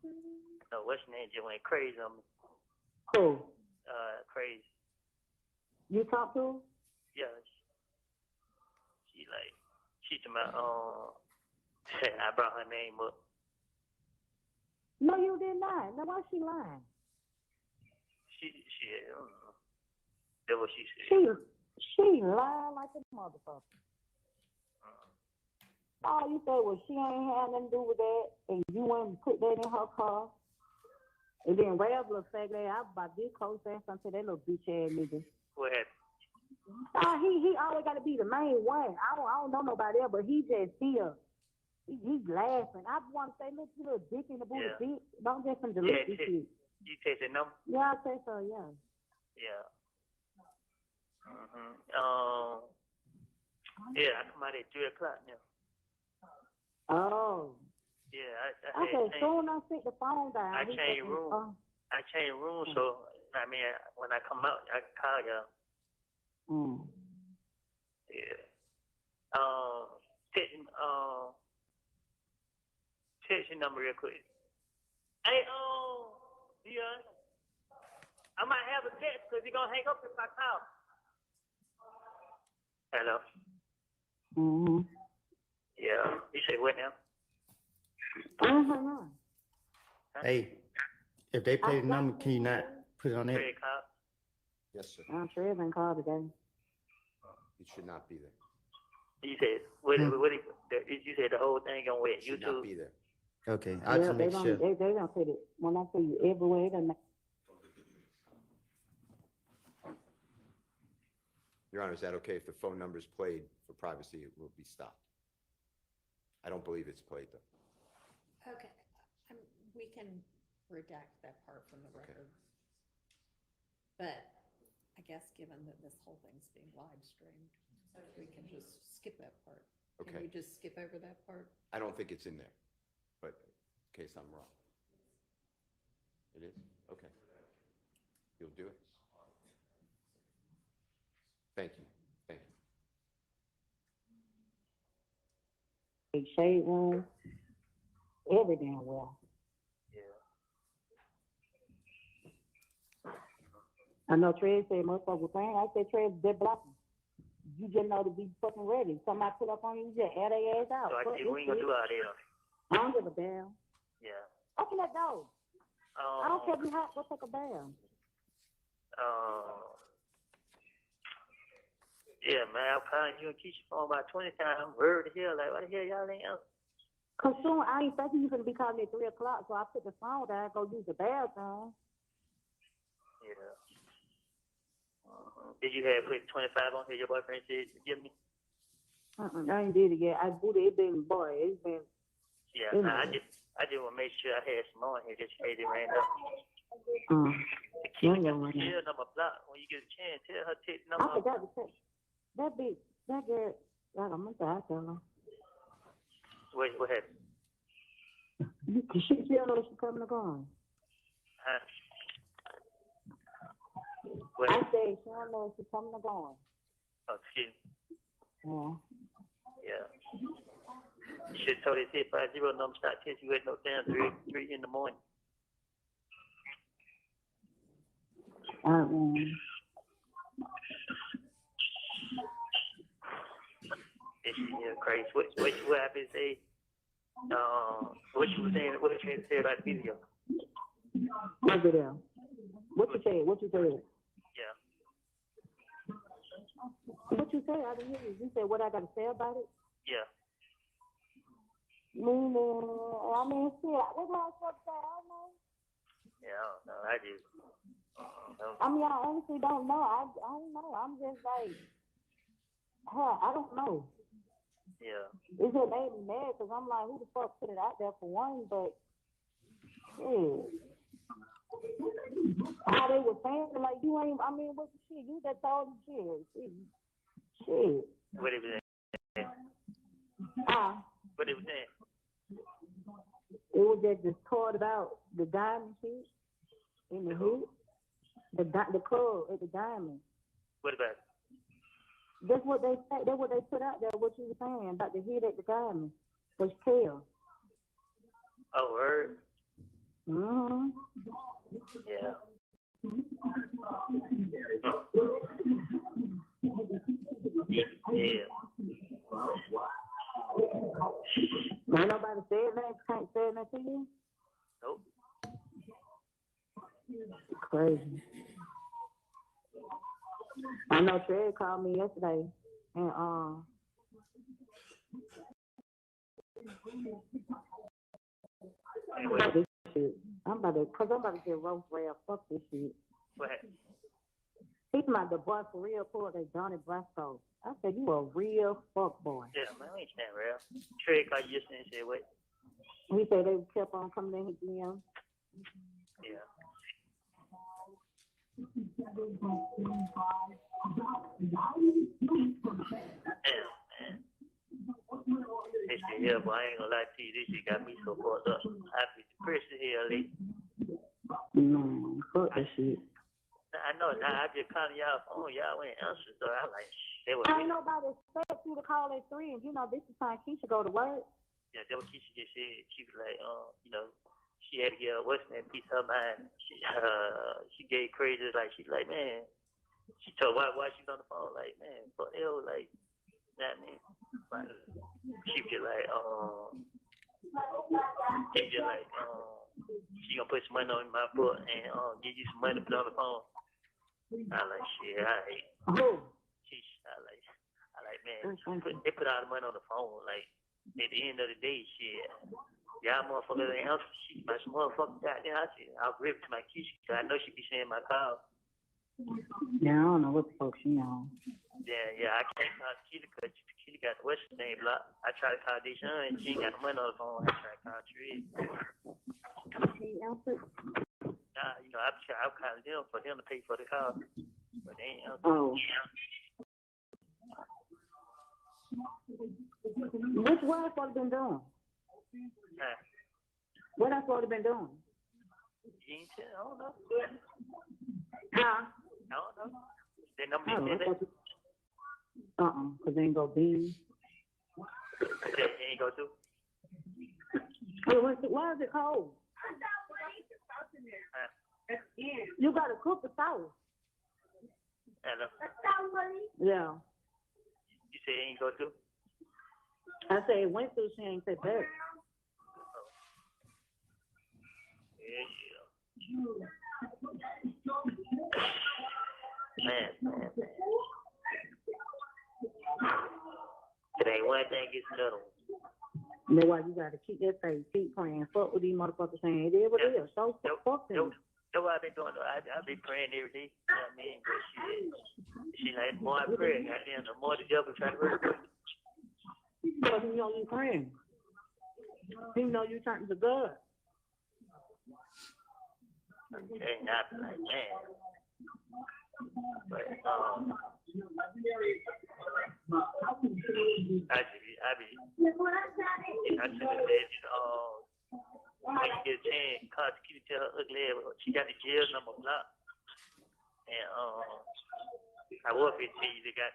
No, what's her name just went crazy on me. Who? Crazy. You talk to her? Yeah. She to my I brought her name up. No, you did not. Now why she lying? She I don't know. That's what she said. She lied like a motherfucker. All you said was she ain't had nothing to do with that, and you went and put that in her car. And then Rebel said that I about this close ass until that little bitch ass nigga. What happened? He always got to be the main one. I don't know nobody else, but he just here. He's laughing. I want to say, look, you little dick in the booty, bitch. Don't just delete this shit. You take the number? Yeah, I say so. Yeah. Yeah. Yeah, I come out at 3 o'clock now. Oh. Yeah, I said, soon I take the phone down. I changed room. I changed room, so I mean, when I come out, I can call y'all. Yeah. Text your number real quick. Hey, Dion, I might have a text because you're gonna hang up if I call. Hello. Yeah. You say what now? Hey, if they play the number, can you not put it on there? 3 o'clock. Yes, sir. I'm sure been called today. It should not be there. You said you said the whole thing on where? It should YouTube? not be there. Okay, I'll just make sure. They don't put it, when I say you everywhere, they Your Honor, is that okay if the phone number is played for privacy? It will be stopped. I don't believe it's played though. Okay, we can redact that part from the record. But I guess given that this whole thing's being live streamed, we can just skip that part. Can Okay. we just skip over that part? I don't think it's in there, but in case I'm wrong. It is? Okay. You'll do it? Thank you. Thank you. Big shade room, every damn well. I know Trey said motherfucker thing. I said Trey, they're blocking. You just know to be fucking ready. Somebody pull up on you, you just air their ass out. So I Fuck think this we ain't gonna shit. do all that. I don't give a damn. Yeah. Open that door. I don't care if you hot, go take a bath. Yeah, man, I'm calling you and Keisha phone about 20 times. Word the hell, like, why the hell y'all ain't answer? Cause soon I ain't thinking you gonna be calling me at 3 o'clock, so I put the phone down, go use the bathroom. Yeah. Did you have put 25 on here? Your boyfriend said to give me? I ain't did it yet. I booted it been boy. It's been. Yeah, nah, I just want to make sure I had some on here just in case it ran up. You Keep ain't gonna run the out. number block when you get a chance. Tell her text I number. forgot to text that bitch. That girl. Like I'm gonna tell her. What happened? She still know she coming or going. Huh? I said she don't know if she coming or going. Oh, excuse me. Yeah. Yeah. You should have told her 650 number start text you at no damn 3 in the morning. This shit here crazy. What happened to say? What you was saying? What you say about the video? What video? What you said? What you said? Yeah. What you said? I didn't hear you. You said what I got to say about it? Yeah. I mean, shit. What do I supposed to say? I don't know. Yeah, I don't know. I just. I mean, I honestly don't know. I don't know. I'm just like, I don't know. Yeah. It just made me mad because I'm like, who the fuck put it out there for one? But, shit. How they were saying, like, you ain't, I mean, what the shit? You that told the shit. Shit. What it was saying? What it was saying? It was just taught about the diamond shit in the hood. The club at the diamond. What about it? That's what they say. That's what they put out there. What you were saying about the hit at the diamond was tail. Oh, word. Yeah. Yeah. Ain't nobody said that. Can't say that to you. Nope. Crazy. I know Trey called me yesterday, and this shit. I'm about to get roast rail. Fuck this shit. What happened? He's my the boy for real for that Johnny Brasco. I said you a real fuck boy. Yeah, man, we ain't stand real. Trey called you yesterday and said what? He said they kept on coming in his DM. Yeah. Damn, man. This shit here, boy, I ain't gonna lie to you. This shit got me so fucked up. I be depressed as hell, Lee. No, fuck that shit. I know. Now I just called y'all phone. Y'all ain't answer, so I like, they were. Ain't nobody expect you to call at 3, and you know this is time Keisha go to work. Yeah, that what Keisha just said. She was like, you know, she had to get what's that piece of her mind. She gave crazy like she's like, man. She told why she's on the phone like, man, fuck hell, like, that man. Like, she was just like, she gonna put some money on my foot and give you some money to put on the phone. I like shit, alright. I like man, they put all the money on the phone. Like at the end of the day, shit, y'all motherfuckers ain't answer shit. My motherfucker goddamn, I'll rip to my Keisha because I know she be saying my call. Yeah, I don't know what the fuck she on. Yeah, I can't call Keisha because Keisha got the what's his name blocked. I try to call Deshaun and she ain't got the money on the phone. I try to call Trey. She answered. Nah, you know, I'm calling them for them to pay for the call, but they ain't answer. Oh. Which one have been doing? What I supposed to been doing? You ain't tell, I don't know. Huh? I don't know. That number I don't you know. said that? Cause they ain't go be. That you ain't go to? Why is it cold? Huh? You gotta cook the sauce. Hello? Yeah. You said you ain't go to? I said it went through, she ain't said that. Yeah. Man. Today, one thing gets another one. That's why you gotta keep that face, keep praying. Fuck with these motherfuckers saying it is what it is. So fuck them. That's what I've been doing. I've been praying every day. You know what I mean? But she like, the more I pray, goddamn, the more the devil try to work with me. Because you know you praying. You know you turning to God. Okay, not like, man. But, I should have said, when you get a chance, prosecute tell her ugly ass, she got the jail number blocked. And, I was going to tell you, they got,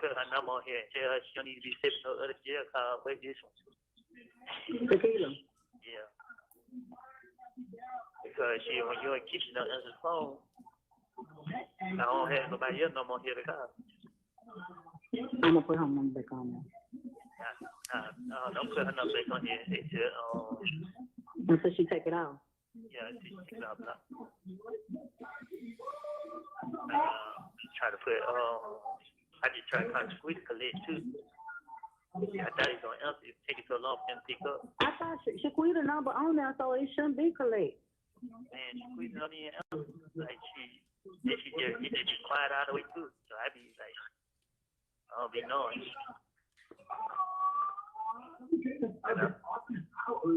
put her number on here and tell her she don't need to be sipping no other jail card, but this one. Tequila. Yeah. Because when you're in the kitchen, don't answer the phone. I don't have nobody else no more here to call. I'm gonna put her number back on there. Don't put her number back on here. They said, Until she take it off. yeah, she take it off now. Try to put, I just try to squeeze the collect too. I thought he was going to answer it. Take it so long for him to pick up. I thought she quit the number on there, so it shouldn't be collect. Man, she squeezed it on the answer. Like she just quiet all the way through. So I be like, I don't be knowing.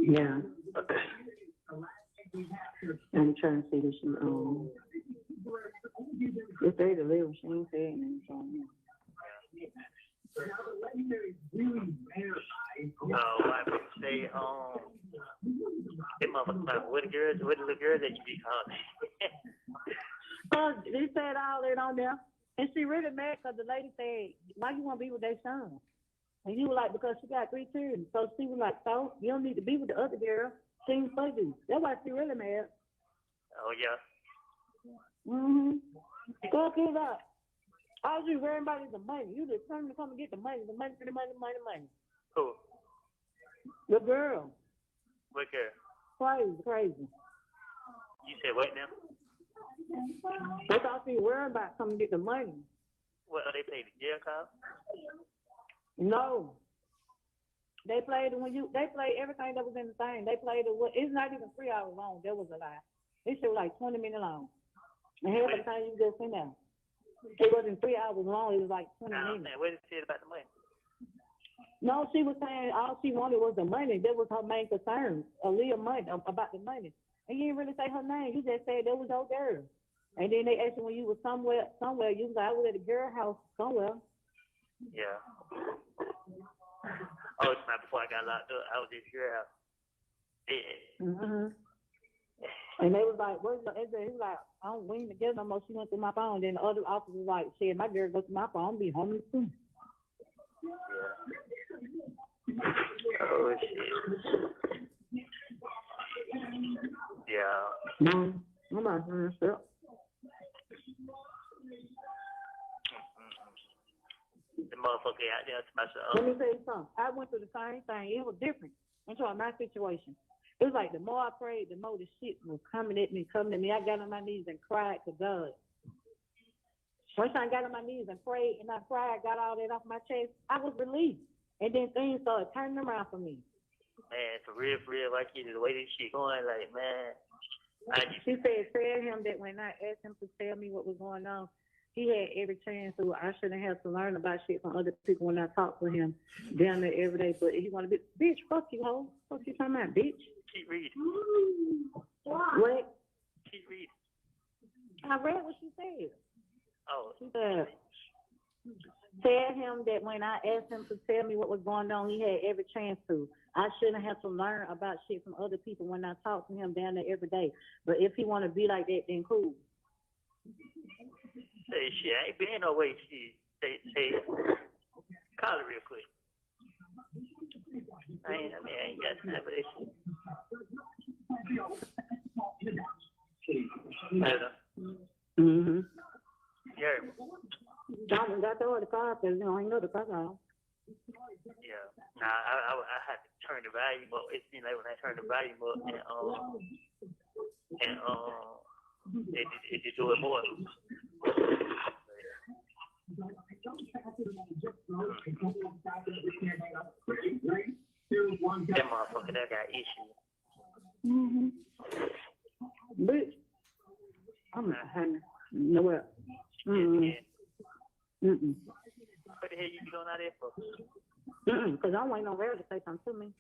Yeah. I'm trying to see that she if they deliver, she ain't saying anything. Why people say, them motherfuckers, what the little girls that you be calling? They said all that on there, and she really mad because the lady said, "Why you want to be with their son?" And you were like, "Because she got 3 children." So she was like, "So you don't need to be with the other girl. She ain't supposed to." That's why she really mad. Oh yeah. Go get it up. All you worrying about is the money. You determined to come and get the money. The money. Who? The girl. What girl? Crazy. You said what now? That's all she worried about, coming to get the money. What, are they paying the jail card? No. They played everything that was in the thing. They played it's not even 3 hours long. That was a lie. This shit was like 20 minutes long. And half the time you just in there. It wasn't 3 hours long, it was like 20 minutes. What did it say about the money? No, she was saying all she wanted was the money. That was her main concern, Aaliyah money, about the money. And you didn't really say her name. You just said that was your girl. And then they asked you when you was somewhere, you was like, I was at a girl house somewhere. Yeah. Oh, it's not before I got locked up. I was at a girl house. Yeah. And they was like, where's the, he was like, we ain't together no more. She went through my phone. Then the other officer was like, shit, my girl goes to my phone. I'll be homeless too. Yeah. Oh, shit. Yeah. No, I'm about to turn this up. The motherfucker out there to myself. Let me tell you something. I went through the same thing. It was different. I'm talking my situation. It was like the more I prayed, the more the shit was coming at me. I got on my knees and cried to God. Once I got on my knees and prayed and I cried, got all that off my chest, I was relieved. And then things started turning around for me. Man, for real, like the way this shit going, like, man. She said, tell him that when I asked him to tell me what was going on, he had every chance to. I shouldn't have to learn about shit from other people when I talk to him down there every day. But he want to be, bitch, fuck you, hoe. Fuck you talking about, bitch? Keep reading. What? Keep reading. I read what she said. Oh. She said, tell him that when I asked him to tell me what was going on, he had every chance to. I shouldn't have to learn about shit from other people when I talk to him down there every day. But if he want to be like that, then cool. Say shit, I ain't been no way. Shit, say, call it real quick. I ain't got time for this shit. Mm-hmm. Yeah. John got to order the car because you know, I know the car. Yeah. Nah, I had to turn the volume up. It seemed like when I turned the volume up it did do it more. That motherfucker, that got issues. Mm-hmm. Bitch, I'm not having nowhere. Mm-hmm. Mm-mm. What the hell you doing out there for? Because I'm waiting on Ray to say something to me.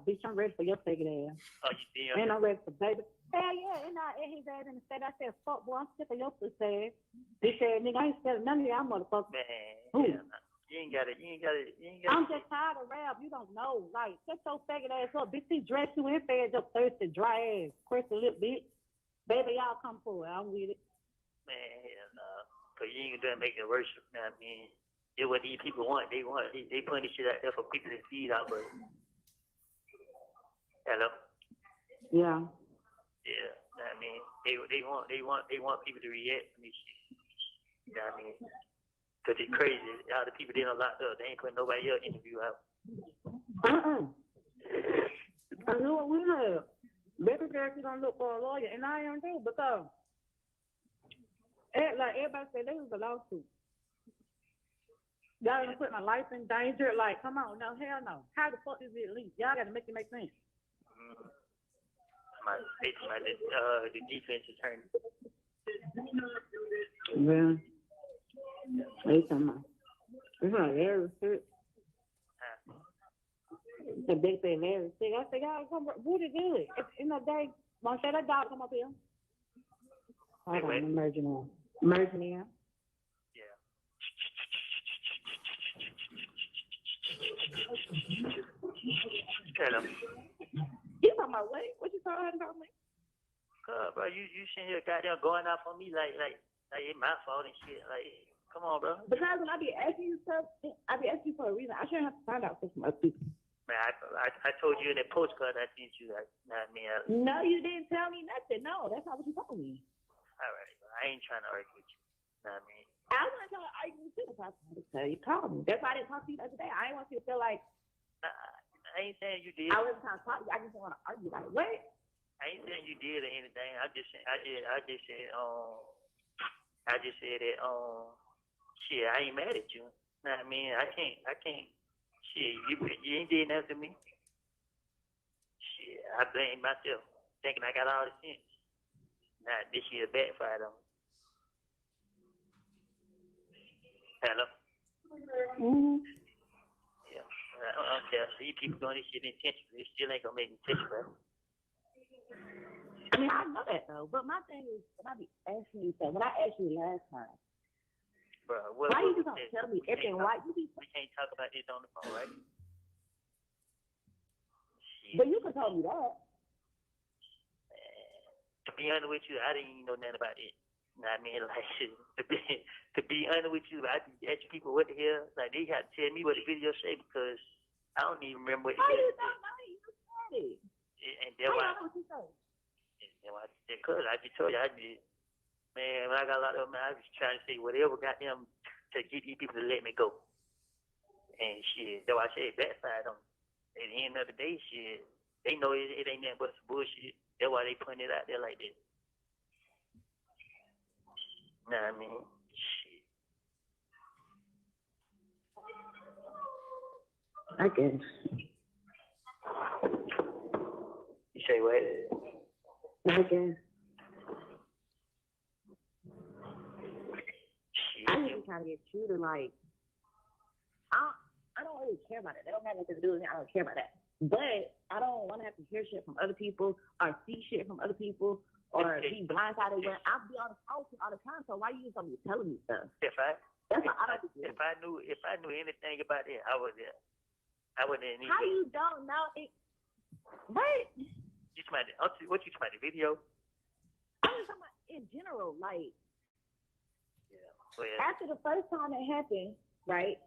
Bitch, I'm ready for your faggot ass. Oh, you did? And I'm ready for baby. Hell yeah, and his ass in the state. I said, fuck, boy, I'm sick of your pussy. He said, nigga, I ain't scared of none of y'all motherfuckers. Man, yeah, you ain't got it. I'm just tired of rap. You don't know. Like, shut your faggot ass up. Bitch, he dressed you in fed your thirsty, dry ass, crusty lip, bitch. Baby, y'all come forward. I'm with it. Man, hell no. Cause you ain't gonna make it worse. You know what I mean? It's what these people want. They putting this shit out there for people to feed out, but hello? Yeah. Yeah, you know what I mean? They want people to react to this shit. You know what I mean? Cause it's crazy. All the people they done locked up, they ain't putting nobody else interview out. I know what we have. Baby girl, she gonna look for a lawyer, and I am too, because like everybody said, this was a lawsuit. Y'all gonna put my life in danger? Like, come on, no, hell no. How the fuck is it legal? Y'all gotta make it make sense. The defense attorney. Yeah. They talking about. It's not Larry sick. The big thing Larry sick. I said, y'all come what is good? In the day, want to say that dog come up here? Hold on, I'm merging in. Merging in. Yeah. Hello. You talking about what? What you talking about me? Bro, you sitting here goddamn going off on me like it's my fault and shit. Like, come on, bro. Because when I be asking you stuff, I be asking you for a reason. I shouldn't have to find out stuff from other people. Man, I told you in that postcard I sent you that. Know what I mean? No, you didn't tell me nothing. No, that's not what you told me. All right, bro. I ain't trying to argue with you. Know what I mean? I wasn't trying to argue with you. That's why you called me. That's why I didn't talk to you the other day. I didn't want you to feel like I ain't saying you did. I wasn't trying to talk to you. I just didn't want to argue. Like, what? I ain't saying you did or anything. I just said that shit, I ain't mad at you. Know what I mean? I can't shit, you ain't did nothing to me. Shit, I blame myself, thinking I got all the sense. Nah, this shit backfired on me. Hello? Mm-hmm. Yeah. I don't care. These people doing this shit intentionally. This still ain't gonna make me touch you, bro. I mean, I know that though, but my thing is, when I be asking you stuff, when I asked you last time, Bro, why you just don't tell me everything? Why you be? We can't talk about this on the phone, right? Shit. But you can tell me that. To be honest with you, I didn't even know nothing about it. You know what I mean? Like, to be honest with you, I ask people what the hell, like, they got to tell me what the video say because I don't even remember what the How video you don't know? You said it. And then why? How you know what you said? Because I just told you, man, when I got a lot of them, I was trying to say whatever got them to get these people to let me go. And shit, though I said backfired on them. At the end of the day, shit, they know it ain't nothing but some bullshit. That's why they putting it out there like this. Know what I mean? Shit. I guess. You say what? I guess. Shit. I just trying to get you to like. I don't really care about it. That don't have nothing to do with me. I don't care about that. But I don't want to have to hear shit from other people or see shit from other people or be blindsided when I be on the phone all the time. So why you just gonna be telling me stuff? If I If I knew anything about it, I wouldn't even. How you don't know it? What? You talking about what you talking about, the video? I was talking about in general, like Yeah. Well, after the first time it happened, right?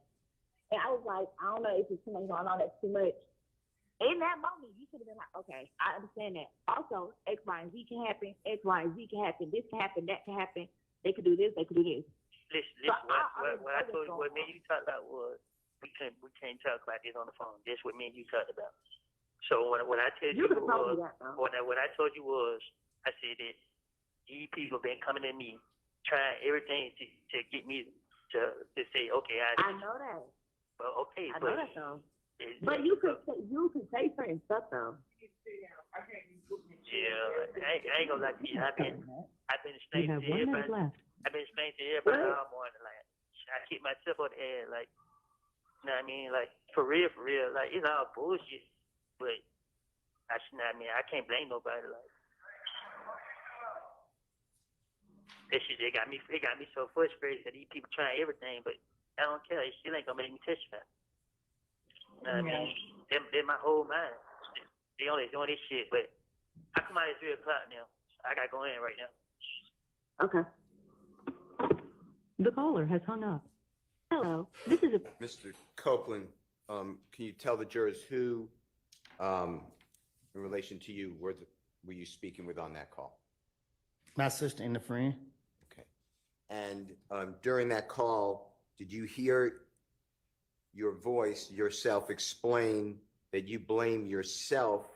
And I was like, I don't know if it's too much going on, that's too much. In that moment, you should have been like, okay, I understand that. Also, X, Y, and Z can happen. X, Y, and Z can happen. This can happen. That can happen. They could do this. They could do this. listen. So What I told you, what me going and you talked about was we can't talk about this on the phone. That's what me and you talked about. So when I tell You you could have told me was that, though. what I told you was I said that these people been coming at me, trying everything to get me to say, okay, I know that. well, okay, I but know that, though. But you could say certain stuff, though. yeah, I ain't gonna lie to you. I've been You explaining have to 1 minute everybody. left. I've been explaining to everybody all morning. Like I keep myself on the air. Like, you know what I mean? Like for real. Like it's all bullshit. But I can't blame nobody. Like that shit, it got me so frustrated that these people trying everything, but I don't care. It still ain't gonna make me testify. You know what I mean? They're my whole mind. They only doing this shit, but I come out at 3 o'clock now. I gotta go in right now. Okay. The caller has hung up. Hello, this is a Mr. Copeland, can you tell the jurors who, in relation to you, were you speaking with on that call? My sister and a friend. Okay. And during that call, did you hear your voice, yourself, explain that you blame yourself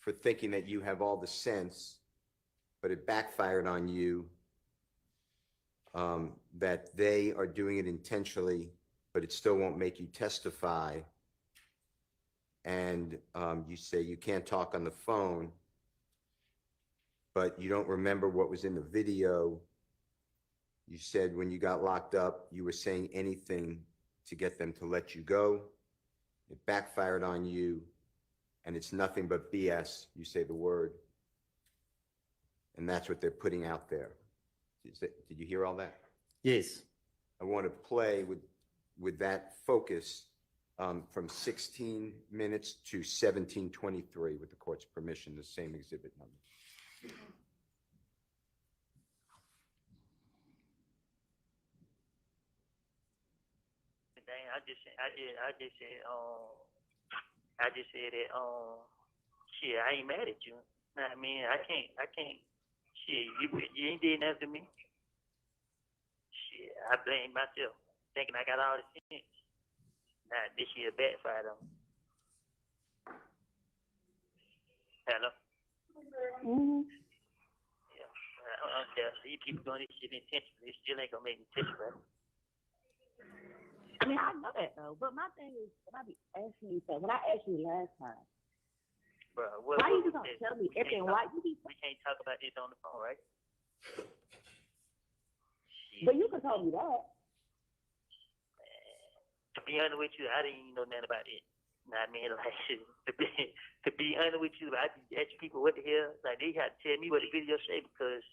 for thinking that you have all the sense, but it backfired on you, that they are doing it intentionally, but it still won't make you testify? And you say you can't talk on the phone, but you don't remember what was in the video. You said when you got locked up, you were saying anything to get them to let you go. It backfired on you, and it's nothing but BS. You say the word, and that's what they're putting out there. Did you hear all that? Yes. I want to play with that focus from 16 minutes to 17:23 with the court's permission, the same exhibit number. Dang, I just said that shit, I ain't mad at you. Know what I mean? I can't shit, you ain't did nothing to me. Shit, I blame myself, thinking I got all the sense. Nah, this shit backfired on me. Hello? Mm-hmm. Yeah. I don't care. These people doing this shit intentionally, it still ain't gonna make me testify. I mean, I know that, though. But my thing is, when I be asking you, when I asked you last time, Bro, why you just don't tell me everything? Why you be? We can't talk about this on the phone, right? But you can tell me that. To be honest with you, I didn't even know nothing about it. You know what I mean? Like, to be honest with you, I just ask people what the hell. Like, they had to tell me what the video say because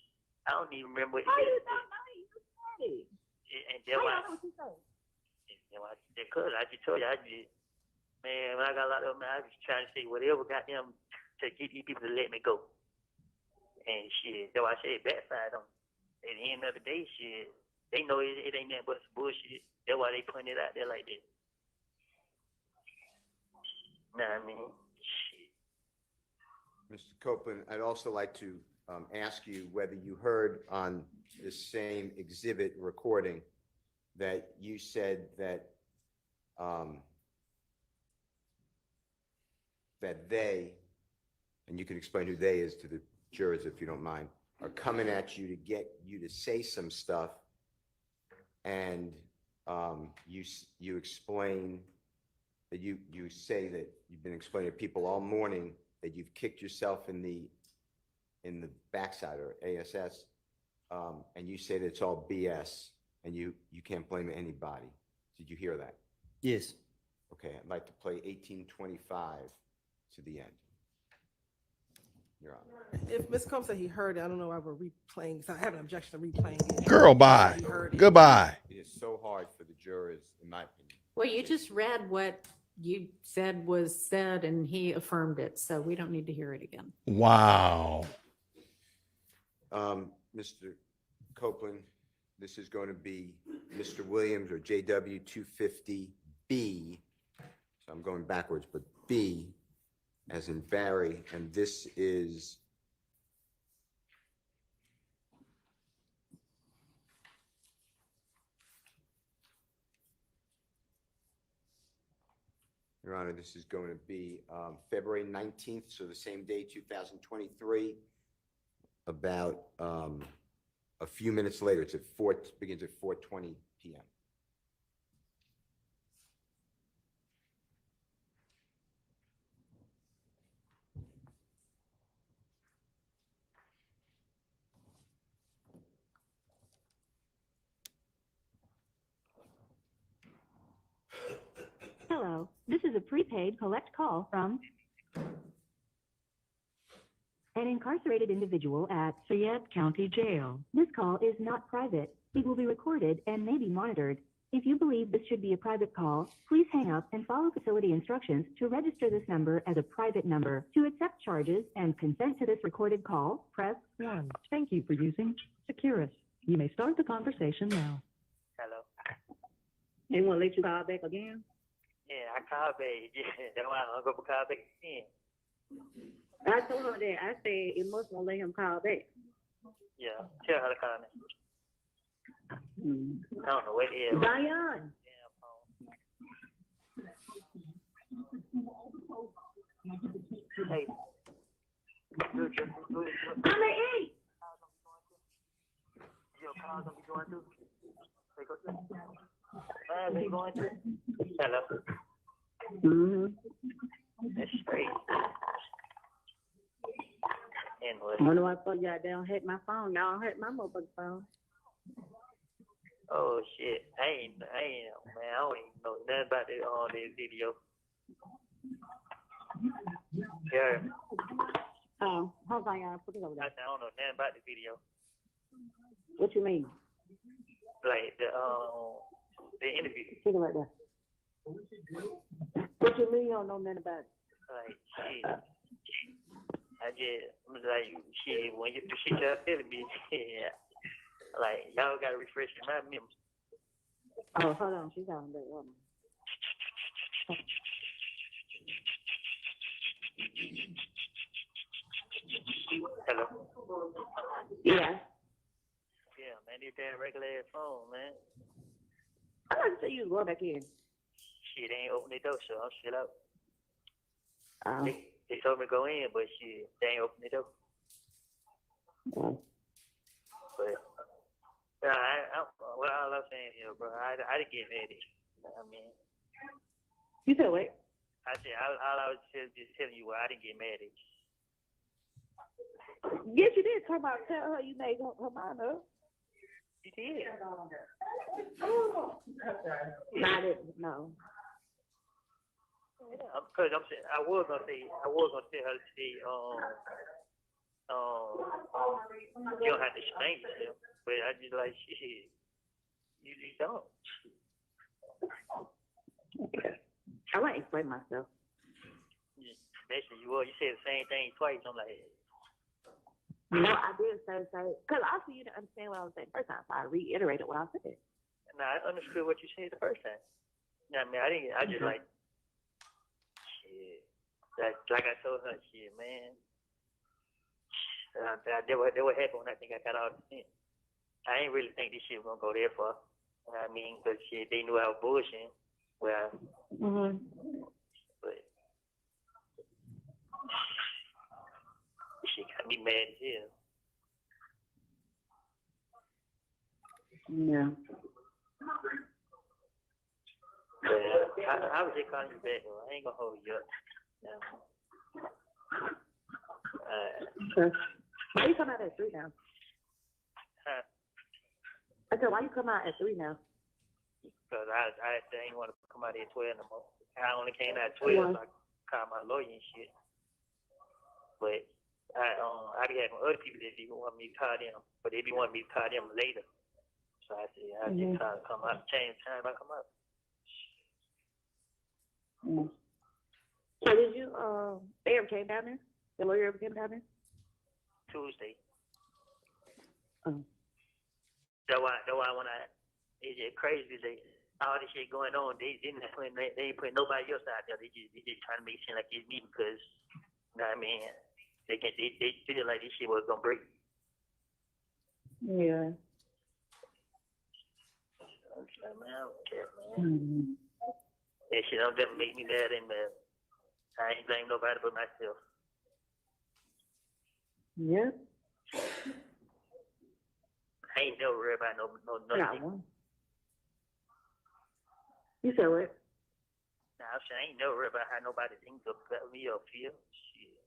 I don't even remember what the How video you said. don't know? You said it. And that's How you why, don't know what you said? because I just told you, man, when I got locked up, man, I was trying to say whatever got them to get these people to let me go. And shit, that's why I said backfired on me. At the end of the day, shit, they know it ain't nothing but some bullshit. That's why they putting it out there like that. Know what I mean? Shit. Mr. Copeland, I'd also like to ask you whether you heard on the same exhibit recording that you said that that they, and you can explain who they is to the jurors if you don't mind, are coming at you to get you to say some stuff, and you explain that you say that you've been explaining to people all morning that you've kicked yourself in the backside or ASS, and you say that it's all BS and you can't blame anybody. Did you hear that? Yes. Okay, I'd like to play 1825 to the end. You're on. If Ms. Combs said he heard it, I don't know why we're replaying, so I have an objection to replaying it. Girl, bye. He heard it. Goodbye. It is so hard for the jurors, in my opinion. Well, you just read what you said was said and he affirmed it, so we don't need to hear it again. Wow. Mr. Copeland, this is going to be Mr. Williams or JW 250B. So I'm going backwards, but B as in Barry, and this is Your Honor, this is going to be February 19th, so the same day, 2023, about a few minutes later. It's at begins at 4:20 p.m. Hello, this is a prepaid collect call from an incarcerated individual at Fayette County Jail. This call is not private. It will be recorded and may be monitored. If you believe this should be a private call, please hang up and follow facility instructions to register this number as a private number. To accept charges and consent to this recorded call, press 1. Thank you for using Securus. You may start the conversation now. Hello. They won't let you call back again? Yeah, I called back. Yeah, that's why I'm gonna go call back again. I told her that. I said it must won't let him call back. Yeah, tell her to call me. I don't know what it is. Zion. Hey. I'm at 8. Your car's gonna be going through. They go through. They going through. Hello. That's straight. Anyway. I wonder why I thought y'all don't hit my phone. Y'all hit my mobile phone. Oh shit. I ain't, man, I don't even know nothing about this on this video. Yeah. Oh, hold on, y'all. Put it over I there. don't know nothing about the video. What you mean? Like the interview. Take it right there. What you mean you don't know nothing about it? Like shit. I just was like shit when you she just telling me yeah. Like y'all gotta refresh my memory. Oh, hold on. She's on there. Hold on. Hello. Yeah. Yeah, man, this damn regular ass phone, man. I like to see you go back in. Shit ain't open the door, so I'm shit out. Oh. They told me to go in, but shit, they ain't open the door. Oh. But what all I'm saying here, bro, I didn't get mad at you. I mean, You said what? I said all I was just telling you, I didn't get mad at you. Yes, you did. Tell her you made her mind up. You did. Not it. No. Yeah, because I'm saying I was gonna tell her to say you don't have to explain yourself, but I just like shit. You just don't. I want to explain myself. Basically, you said the same thing twice. I'm like, No, I did say, because also you didn't understand what I was saying first time, so I reiterated what I said. nah, I understood what you said the first time. You know what I mean? I just like, shit. Like I told her, shit, man. That what happened when I think I got all the sense. I ain't really think this shit was gonna go there far. You know what I mean? Because shit, they knew I was bullshitting. Well, but she got me mad as hell. Yeah. But I was just calling you back, though. I ain't gonna hold you up. Why you come out at 3 now? Huh? I said, why you come out at 3 now? Because I didn't want to come out here at 12 no more. I only came out at 12, so I called my lawyer and shit. But I be having other people that be wanting me to call them, but they be wanting me to call them later. So I said, I just try to come out, change time I come out. Mm. So did you, they ever came down there? The lawyer ever came down there? Tuesday. Oh. That's why when it's just crazy that all this shit going on, they ain't putting nobody else out there. They just trying to make it seem like it's me because, you know what I mean? They feel like this shit was gonna break. Yeah. Okay, man, I don't care, man. Mm-hmm. That shit don't definitely make me mad and mad. I ain't blame nobody but myself. Yeah. I ain't never worried about no I got nothing. one. You said what? Nah, I'm saying I ain't never worried about how nobody thinks about me or feel. Shit.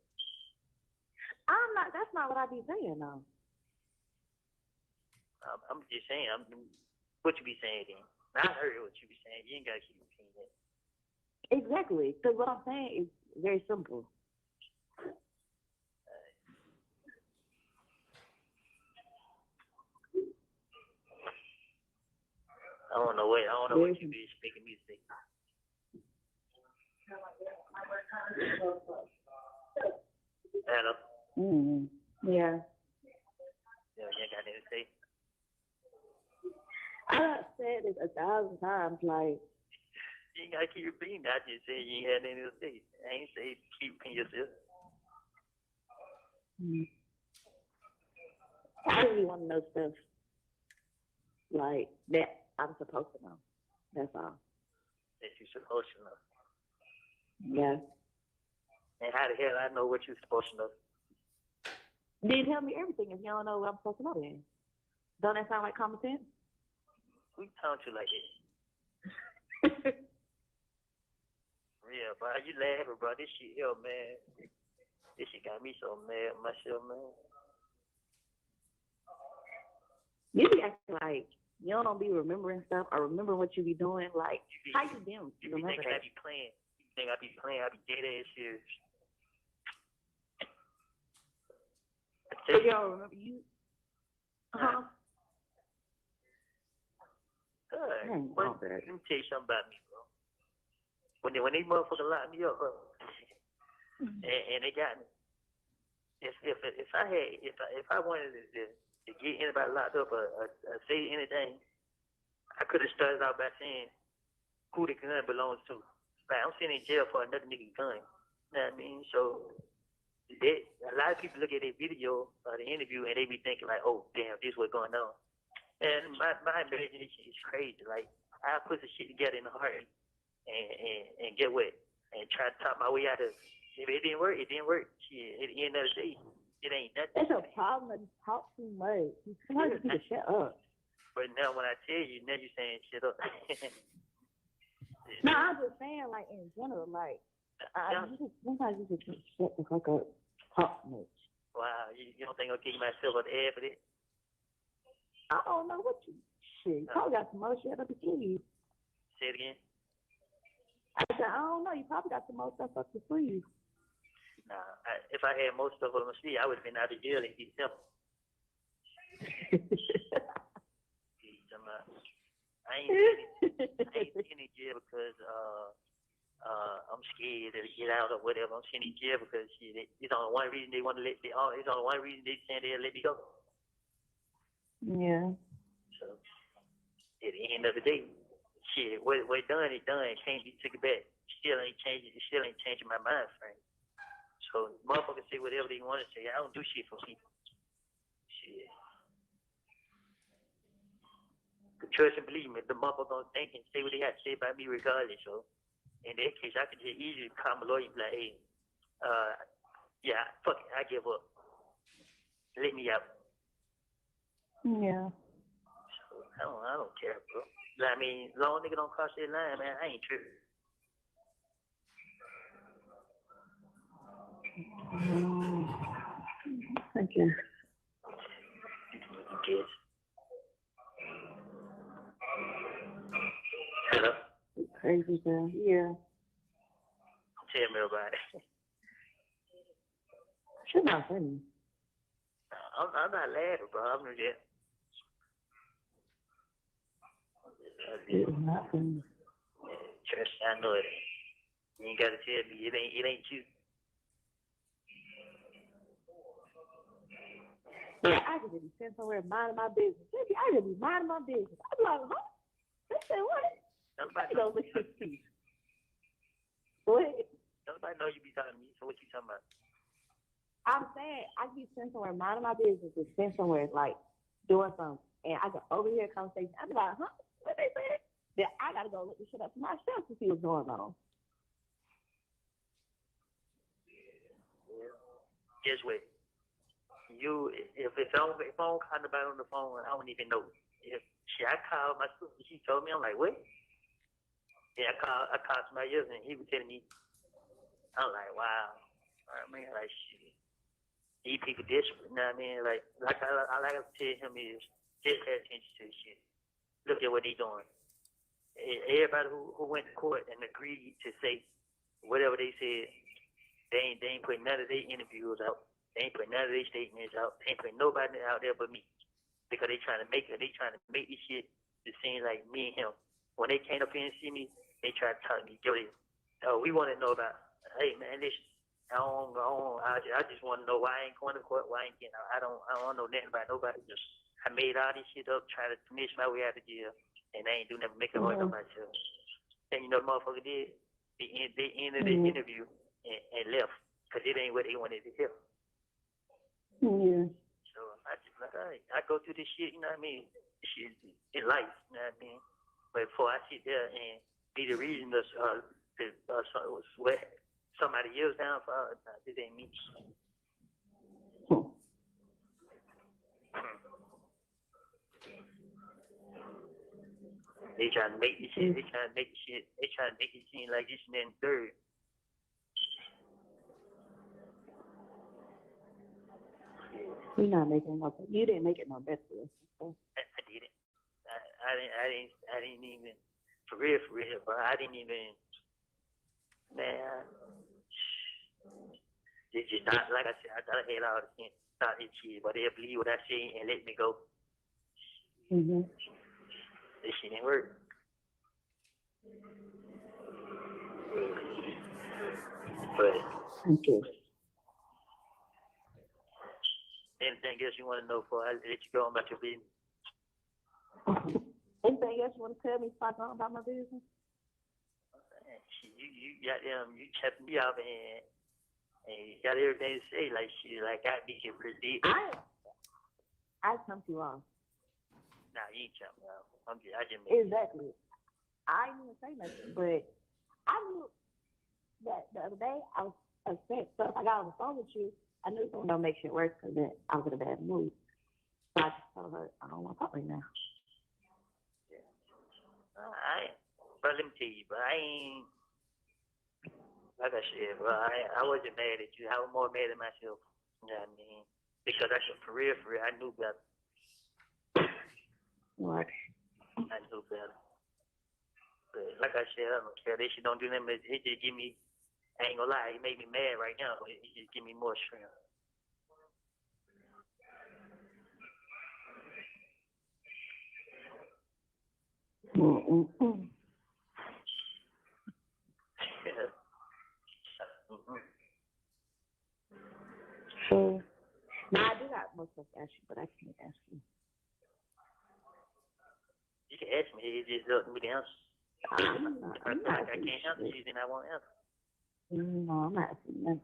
That's not what I be saying, though. I'm just saying, what you be saying then? I heard what you be saying. You ain't gotta keep repeating it. Exactly. Because what I'm saying is very simple. I don't know what you be speaking me to say. Hello? Mm-hmm. Yeah. Yeah, you ain't got anything to say. I done said it 1,000 times, like, You ain't gotta keep repeating that. I just said you ain't had anything to say. I ain't say keep repeating yourself. I really want to know stuff like that I'm supposed to know. That's all. That you supposed to know. Yeah. And how the hell I know what you supposed to know? Then tell me everything if you don't know what I'm supposed to know then. Don't that sound like common sense? Who talking to like that? Yeah, bro, you laughing, bro. This shit here, man. This shit got me so mad with myself, man. You be acting like you don't be remembering stuff or remember what you be doing. Like, how you been? You be Remember thinking I that? be playing. You think I be playing. I be dead ass serious. So you don't remember you? Huh? Good. Dang, But all that. let me tell you something about me, bro. When they motherfuckers locked me up, bro, and they got me. If I wanted to get anybody locked up or say anything, I could have started out by saying who the gun belongs to. Like, I'm sitting in jail for another nigga gun. You know what I mean? So a lot of people look at their video or the interview and they be thinking like, oh damn, this what's going on. And my imagination is crazy. Like, I put the shit together in a heartbeat and get what? And try to talk my way out of it. If it didn't work, it didn't work. Shit, at the end of the day, it ain't nothing. It's a problem that you talk too much. Sometimes you need to shut up. But now when I tell you, now you're saying shit up. No, I'm just saying, like, in general, like, sometimes you just need to shut the fuck up. Talk too much. Wow, you don't think I'll kick myself on the head for this? I don't know what you shit. You probably got some more shit up to sleeve. Say it again. I said, I don't know. You probably got some more stuff up to sleeve. Nah, if I had most stuff on my sleeve, I would have been out of jail in December. I ain't sitting in jail because I'm scared to get out or whatever. I'm sitting in jail because shit, it's only one reason they want to it's only one reason they saying they'll let me go. Yeah. So at the end of the day, shit, what done is done. Can't be taken back. Still ain't changing my mind frame. So motherfuckers say whatever they want to say. I don't do shit for people. Shit. Trust and believe me, the motherfucker gonna think and say what they have to say about me regardless. So in that case, I could just easily call my lawyer and be like, hey, yeah, fuck it, I give up. Let me out. Yeah. So I don't care, bro. I mean, long nigga don't cross that line, man. I ain't tripping. Thank you. Yes. Hello? Crazy guy. Yeah. Tell me about it. She's not funny. I'm not laughing, bro. I'm just... It's not funny. Trust, I know it. You ain't gotta tell me it ain't you. Yeah, I could just be sitting somewhere minding my business. Baby, I could be minding my business. I'm like, huh? They said, what? Nobody Go look at you. What? Nobody know you be talking to me. So what you talking about? I'm saying I could be sitting somewhere minding my business and sitting somewhere like doing something. And I can overhear a conversation. I'm like, huh? What they said? Then I gotta go look this shit up for myself to see what's going on. Guess what? If I don't call nobody on the phone, I don't even know. If I called my sister, she told me, I'm like, what? Yeah, I called somebody else and he was telling me, I'm like, wow. I mean, like, shit. These people desperate, you know what I mean? Like I like to tell him is just pay attention to this shit. Look at what they doing. Everybody who went to court and agreed to say whatever they said, they ain't putting none of their interviews out. They ain't putting none of their statements out. They ain't putting nobody out there but me. Because they trying to make this shit to seem like me and him. When they came up here and see me, they tried to talk to me, we want to know about, hey man, listen, I just want to know why I ain't going to court, why I ain't getting out. I don't know nothing about nobody. Just I made all this shit up, trying to finish my way out of jail, and I ain't do nothing, make it hard on myself. And you know what motherfucker did? They ended the interview and left, because it ain't what they wanted to hear. Yeah. So I just like, all right, I go through this shit, you know what I mean? This shit in life, you know what I mean? But before I sit there and be the reason what somebody else down for, this ain't me. They trying to make this shit, they trying to make it seem like this and then third. We're not making no. You didn't make it no better. I did it. I didn't even, for real, but I didn't even, man. It's just not, like I said, I thought I had all the sense, thought this shit, but they'll believe what I say and let me go. Mm-hmm. This shit didn't work. But, Thank you. anything else you want to know before I let you go on about your business? Anything else you want to tell me before I go about my business? You got them, you kept me up and you got everything to say, like shit, like I be here pretty deep. I come to you off. Nah, you ain't jump me off. I just Exactly. I didn't even say nothing, but I knew that the other day I was upset. So if I got on the phone with you, I knew it was going to make shit worse because I was in a bad mood. So I just told her, I don't want to talk right now. Yeah. But let me tell you, but I ain't, like I said, bro, I wasn't mad at you. I was more mad at myself. You know what I mean? Because I said, for real, I knew better. What? I knew better. But like I said, I don't care. They shit don't do nothing. It just give me, I ain't gonna lie, it made me mad right now. It just give me more strength. So, now I do got more stuff to ask you, but I can't ask you. You can ask me. It's just up to me to answer. If I feel like I can't answer you, then I won't answer. No, I'm not asking that.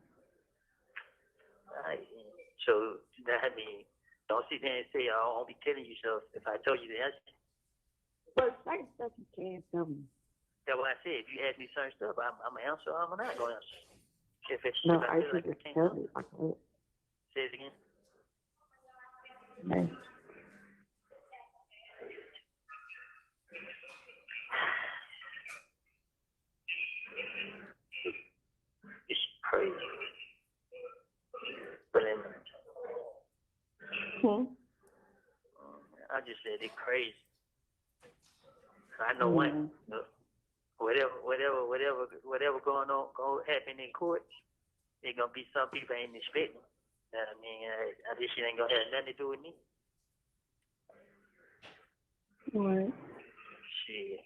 Right. So that means don't sit there and say, "Oh, I'll be telling you so." If I told you the answer, But certain stuff you can't tell me. that's what I said. If you ask me certain stuff, I'm gonna answer. Or I'm not gonna answer. If No, I I feel should like I just can't tell answer, you. Okay. say it again. Okay. It's crazy. But then, I just said it's crazy. I know one. Whatever going on, going happen in court, there's gonna be some people ain't expecting. You know what I mean, this shit ain't gonna have nothing to do with me. Right. Shit.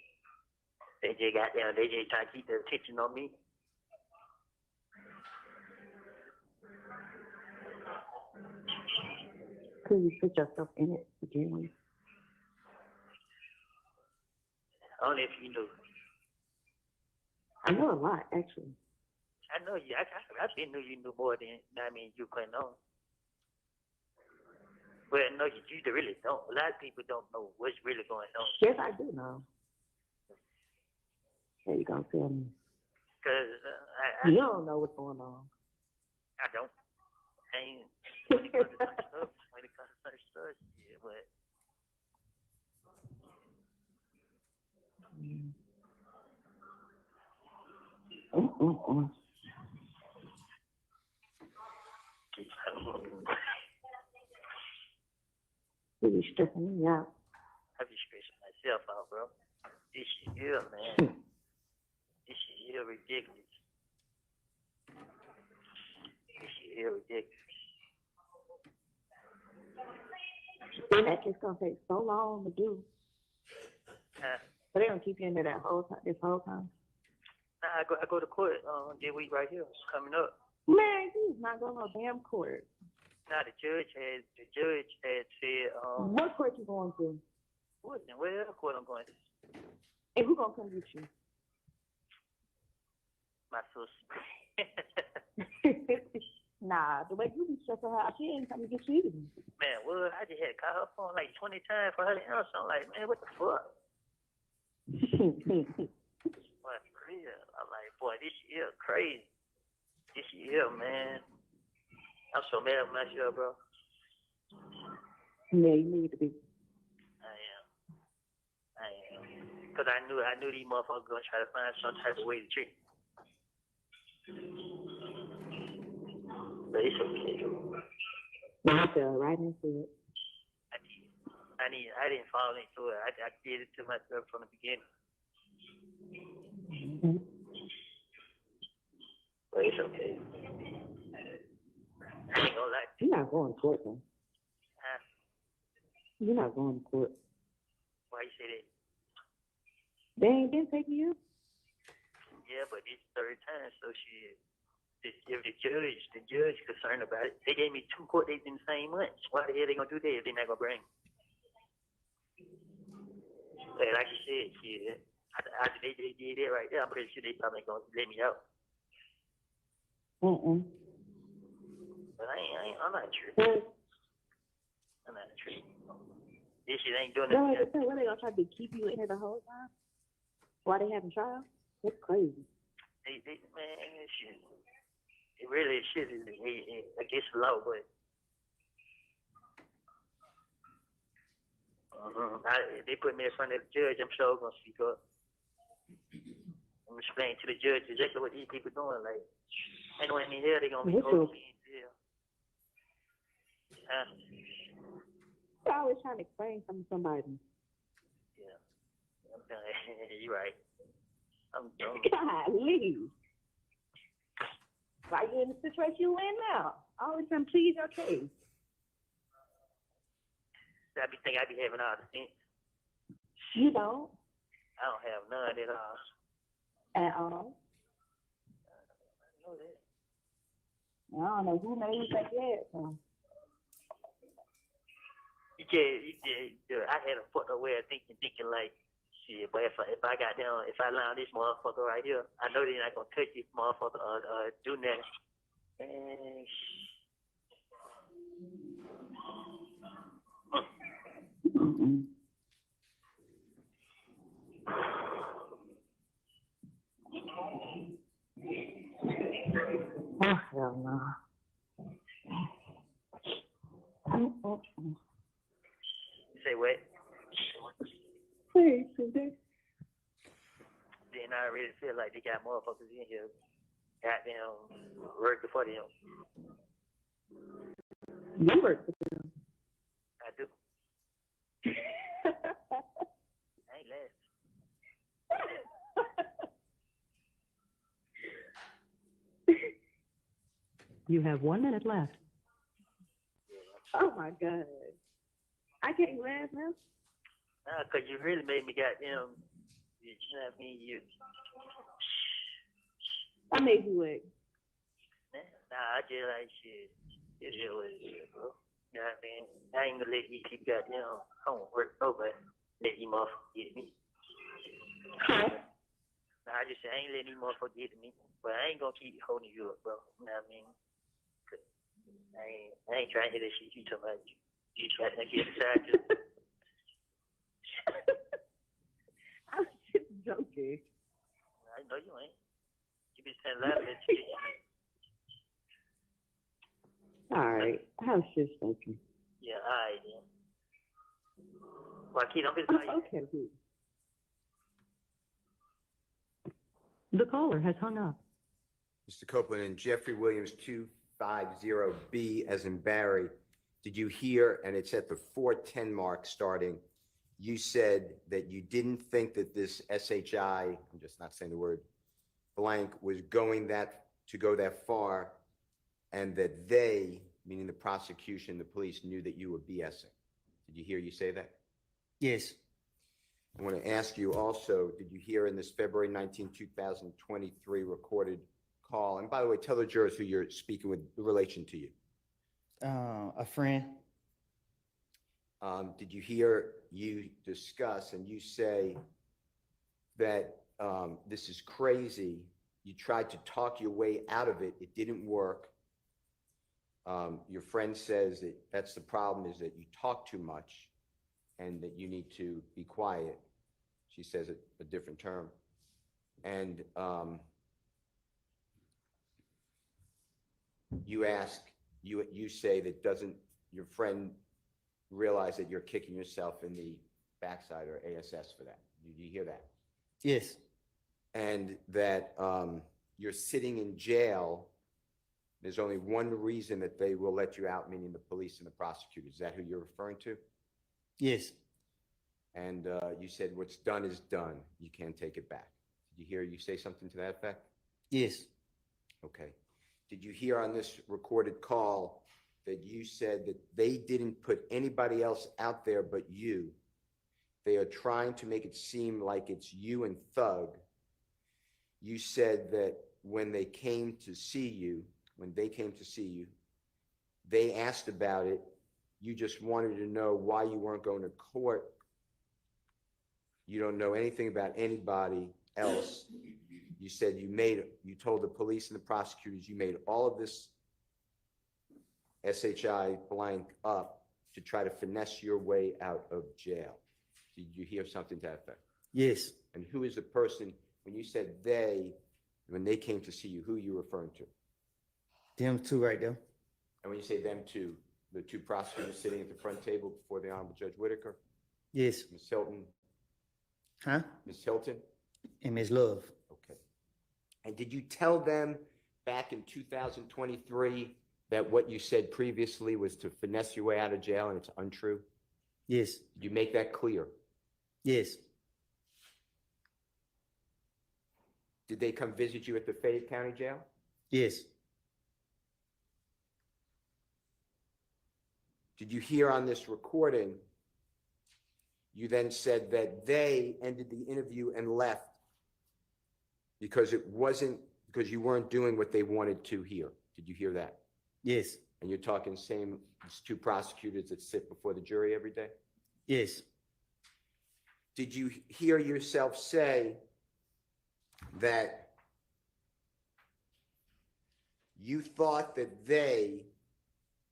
They just got there. They just trying to keep their attention on me. Could you put yourself in it to begin with? Only if you knew. I know a lot, actually. I know you. I been knew you knew more than you couldn't know. Well, no, you really don't. A lot of people don't know what's really going on. Yes, I do know. There you go, tell me. Because You don't know what's going on. I don't. I ain't when it comes to certain stuff. When it comes to certain stuff, yeah, but Really stressing me out. I be stressing myself out, bro. This shit here, man. This shit here ridiculous. This shit here ridiculous. And that just gonna take so long to do. But they don't keep you in there that whole time, this whole time. Nah, I go to court this week right here, coming up. Man, he's not going to no damn court. Now the judge had said What court you going to? what court I'm going to? And who gonna come get you? My sister. Nah, the way you be stressing her out, she ain't coming to get you either. Man, well, I just had to call her phone like 20 times for her to answer. I'm like, man, what the fuck? Boy, for real. I'm like, boy, this year crazy. This year, man. I'm so mad at myself, bro. Yeah, you need to be. I am. Because I knew these motherfuckers going to try to find some type of way to treat me. But it's okay. I fell right into it. I didn't fall into it. I did it to myself from the beginning. Mm-hmm. But it's okay. I ain't gonna lie. You're not going to court, though. Huh? You're not going to court. Why you say that? They ain't been taking you? Yeah, but it's the third time, so shit. If the judge concerned about it, they gave me 2 court dates in the same month. Why the hell they gonna do that if they not gonna bring me? But like you said, shit, after they did that right there, I'm pretty sure they probably gonna let me out. But I'm not tripping. I'm not tripping. This shit ain't doing No, nothing. what they gonna try to keep you in here the whole time? Why they having trial? That's crazy. Man, shit. It really shit is against the law, but they put me in front of the judge. I'm sure I'm gonna speak up. I'm gonna explain to the judge exactly what these people doing. Like, ain't no in here they gonna be holding me in jail. Huh? You're always trying to explain something to somebody. Yeah. You're right. I'm dumb. Golly. Why you in the situation you in now? Always trying to plead your case. I be thinking I be having all the sense. You don't. I don't have none at all. At all. I know that. I don't know who made you think that. So. I had a fucked up way of thinking like, shit, but if I got down, if I allow this motherfucker right here, I know they're not gonna touch this motherfucker or do nothing. And Oh, hell no. say what? Hey, today. Then I really feel like they got motherfuckers in here, goddamn, working for them. You work for them. I do. I ain't laughing. You have 1 minute left. Oh my God. I can't laugh now. Nah, cause you really made me goddamn, you know what I mean? I made you wait. Nah, I just like shit. It is what it is, bro. You know what I mean? I ain't gonna let you keep goddamn homework over. Let you motherfuckers get me. Nah, I just say I ain't letting you motherfuckers get me. But I ain't gonna keep holding you up, bro. You know what I mean? 'Cause I ain't trying to hear that shit you talking about. You trying to get inside you. I was just joking. I know you ain't. You been saying loud that shit. All right. I was just joking. Yeah, alright then. Well, kid, I'm just like, Okay. Good. The caller has hung up. Mr. Copeland, and Jeffrey Williams 250B as in Barry, did you hear, and it's at the 410 mark starting, you said that you didn't think that this SHI, I'm just not saying the word blank, was going to go that far, and that they, meaning the prosecution, the police, knew that you were BSing. Did you hear you say that? Yes, I want to ask you also, did you hear in this February 19, 2023 recorded call? And by the way, tell the jurors who you're speaking with in relation to you. a friend. Did you hear you discuss and you say that this is crazy? You tried to talk your way out of it. It didn't work. Your friend says that that's the problem, is that you talk too much and that you need to be quiet. She says it a different term. And you ask, you say that doesn't your friend realize that you're kicking yourself in the backside or ASS for that? Did you hear that? Yes, And that you're sitting in jail. There's only one reason that they will let you out, meaning the police and the prosecutors. Is that who you're referring to? yes, And you said what's done is done. You can't take it back. Did you hear you say something to that effect? yes, Okay. Did you hear on this recorded call that you said that they didn't put anybody else out there but you? They are trying to make it seem like it's you and Thug. You said that when they came to see you, they asked about it. You just wanted to know why you weren't going to court. You don't know anything about anybody else. You said you told the police and the prosecutors you made all of this SHI blank up to try to finesse your way out of jail. Did you hear something to that effect? yes. And who is the person, when you said when they came to see you, who are you referring to? Them two right there. And when you say them two, the two prosecutors sitting at the front table before the Honorable Judge Whitaker, Yes. Ms. Hilton, Huh? Ms. Hilton? And Miss Love. Okay. And did you tell them back in 2023 that what you said previously was to finesse your way out of jail and it's untrue? Yes, Did you make that clear? yes, Did they come visit you at the Fayette County Jail? yes, Did you hear on this recording, you then said that they ended the interview and left because you weren't doing what they wanted to hear? Did you hear that? yes, And you're talking same two prosecutors that sit before the jury every day? yes, Did you hear yourself say that you thought that they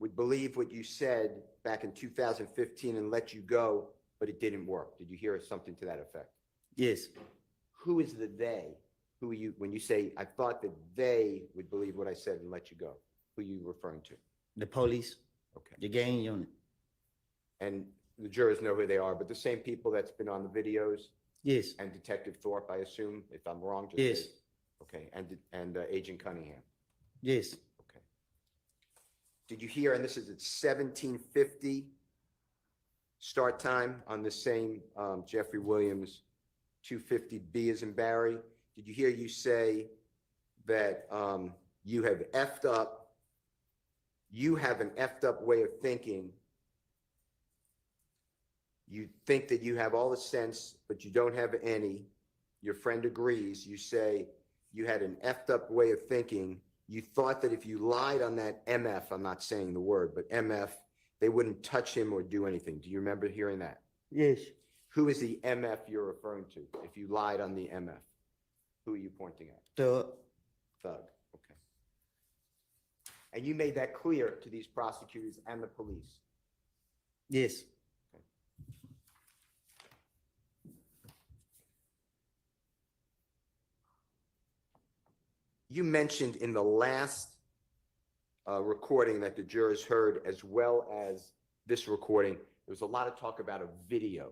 would believe what you said back in 2015 and let you go, but it didn't work? Did you hear something to that effect? yes. Who is the they? Who are you, when you say, I thought that they would believe what I said and let you go? Who are you referring to? The police, Okay. the gang unit. And the jurors know who they are, but the same people that's been on the videos, Yes, and Detective Thorpe, I assume, if I'm wrong, just yes, say. Okay, and Agent Cunningham. yes, Okay. Did you hear, and this is at 17:50 start time on the same Jeffrey Williams 250B as in Barry. Did you hear you say that you have effed up, you have an effed up way of thinking? You think that you have all the sense, but you don't have any. Your friend agrees. You say you had an effed up way of thinking. You thought that if you lied on that MF, I'm not saying the word, but MF, they wouldn't touch him or do anything. Do you remember hearing that? Yes, Who is the MF you're referring to? If you lied on the MF, who are you pointing at? THUG. Thug, okay. And you made that clear to these prosecutors and the police. Yes, You mentioned in the last recording that the jurors heard, as well as this recording, there was a lot of talk about a video.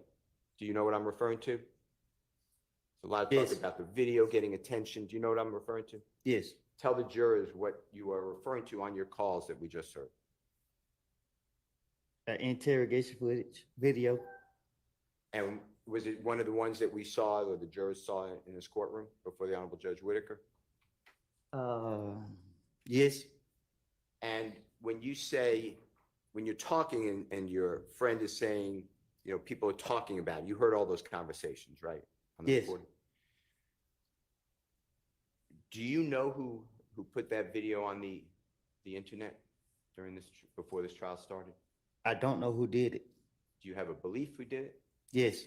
Do you know what I'm referring to? There's a lot of talk Yes. about the video getting attention. Do you know what I'm referring to? yes. Tell the jurors what you are referring to on your calls that we just heard. Interrogation footage, video. And was it one of the ones that we saw or the jurors saw in this courtroom before the Honorable Judge Whitaker? Yes, And when you say, when you're talking and your friend is saying, you know, people are talking about it, you heard all those conversations, right? On the Yes. recording? Do you know who put that video on the internet during this, before this trial started? I don't know who did it. Do you have a belief who did it? Yes,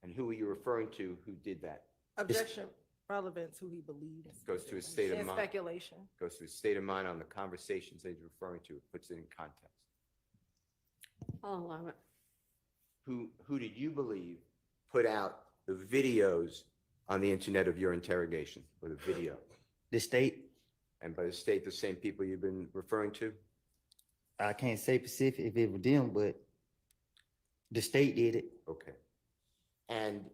And who are you referring to who did that? Objection, relevance, who he believes. Goes to his state of And mind. speculation. Goes to his state of mind on the conversations that he's referring to, puts it in context. I'll allow it. Who did you believe put out the videos on the internet of your interrogation, or the video? the state. And by the state, the same people you've been referring to? I can't say specific if it was them, but the state did it. Okay. And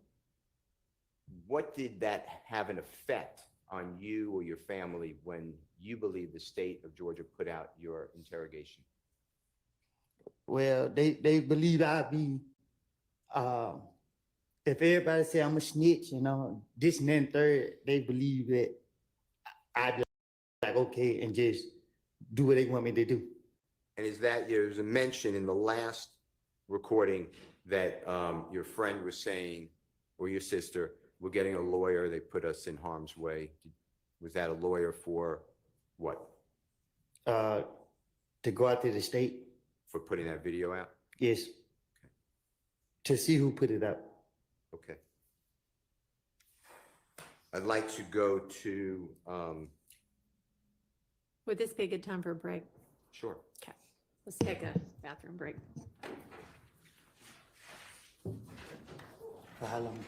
what did that have an effect on you or your family when you believe the state of Georgia put out your interrogation? Well, they believe I be, if everybody say I'm a snitch, you know, this and then third, they believe that I just like, okay, and just do what they want me to do. And is that, there's a mention in the last recording that your friend was saying, or your sister, we're getting a lawyer, they put us in harm's way. Was that a lawyer for what? To go out to the state, For putting that video out? yes. To see who put it up. Okay. I'd like to go to, Would this be a good time for a break? sure. Okay, let's take a bathroom break. For how long?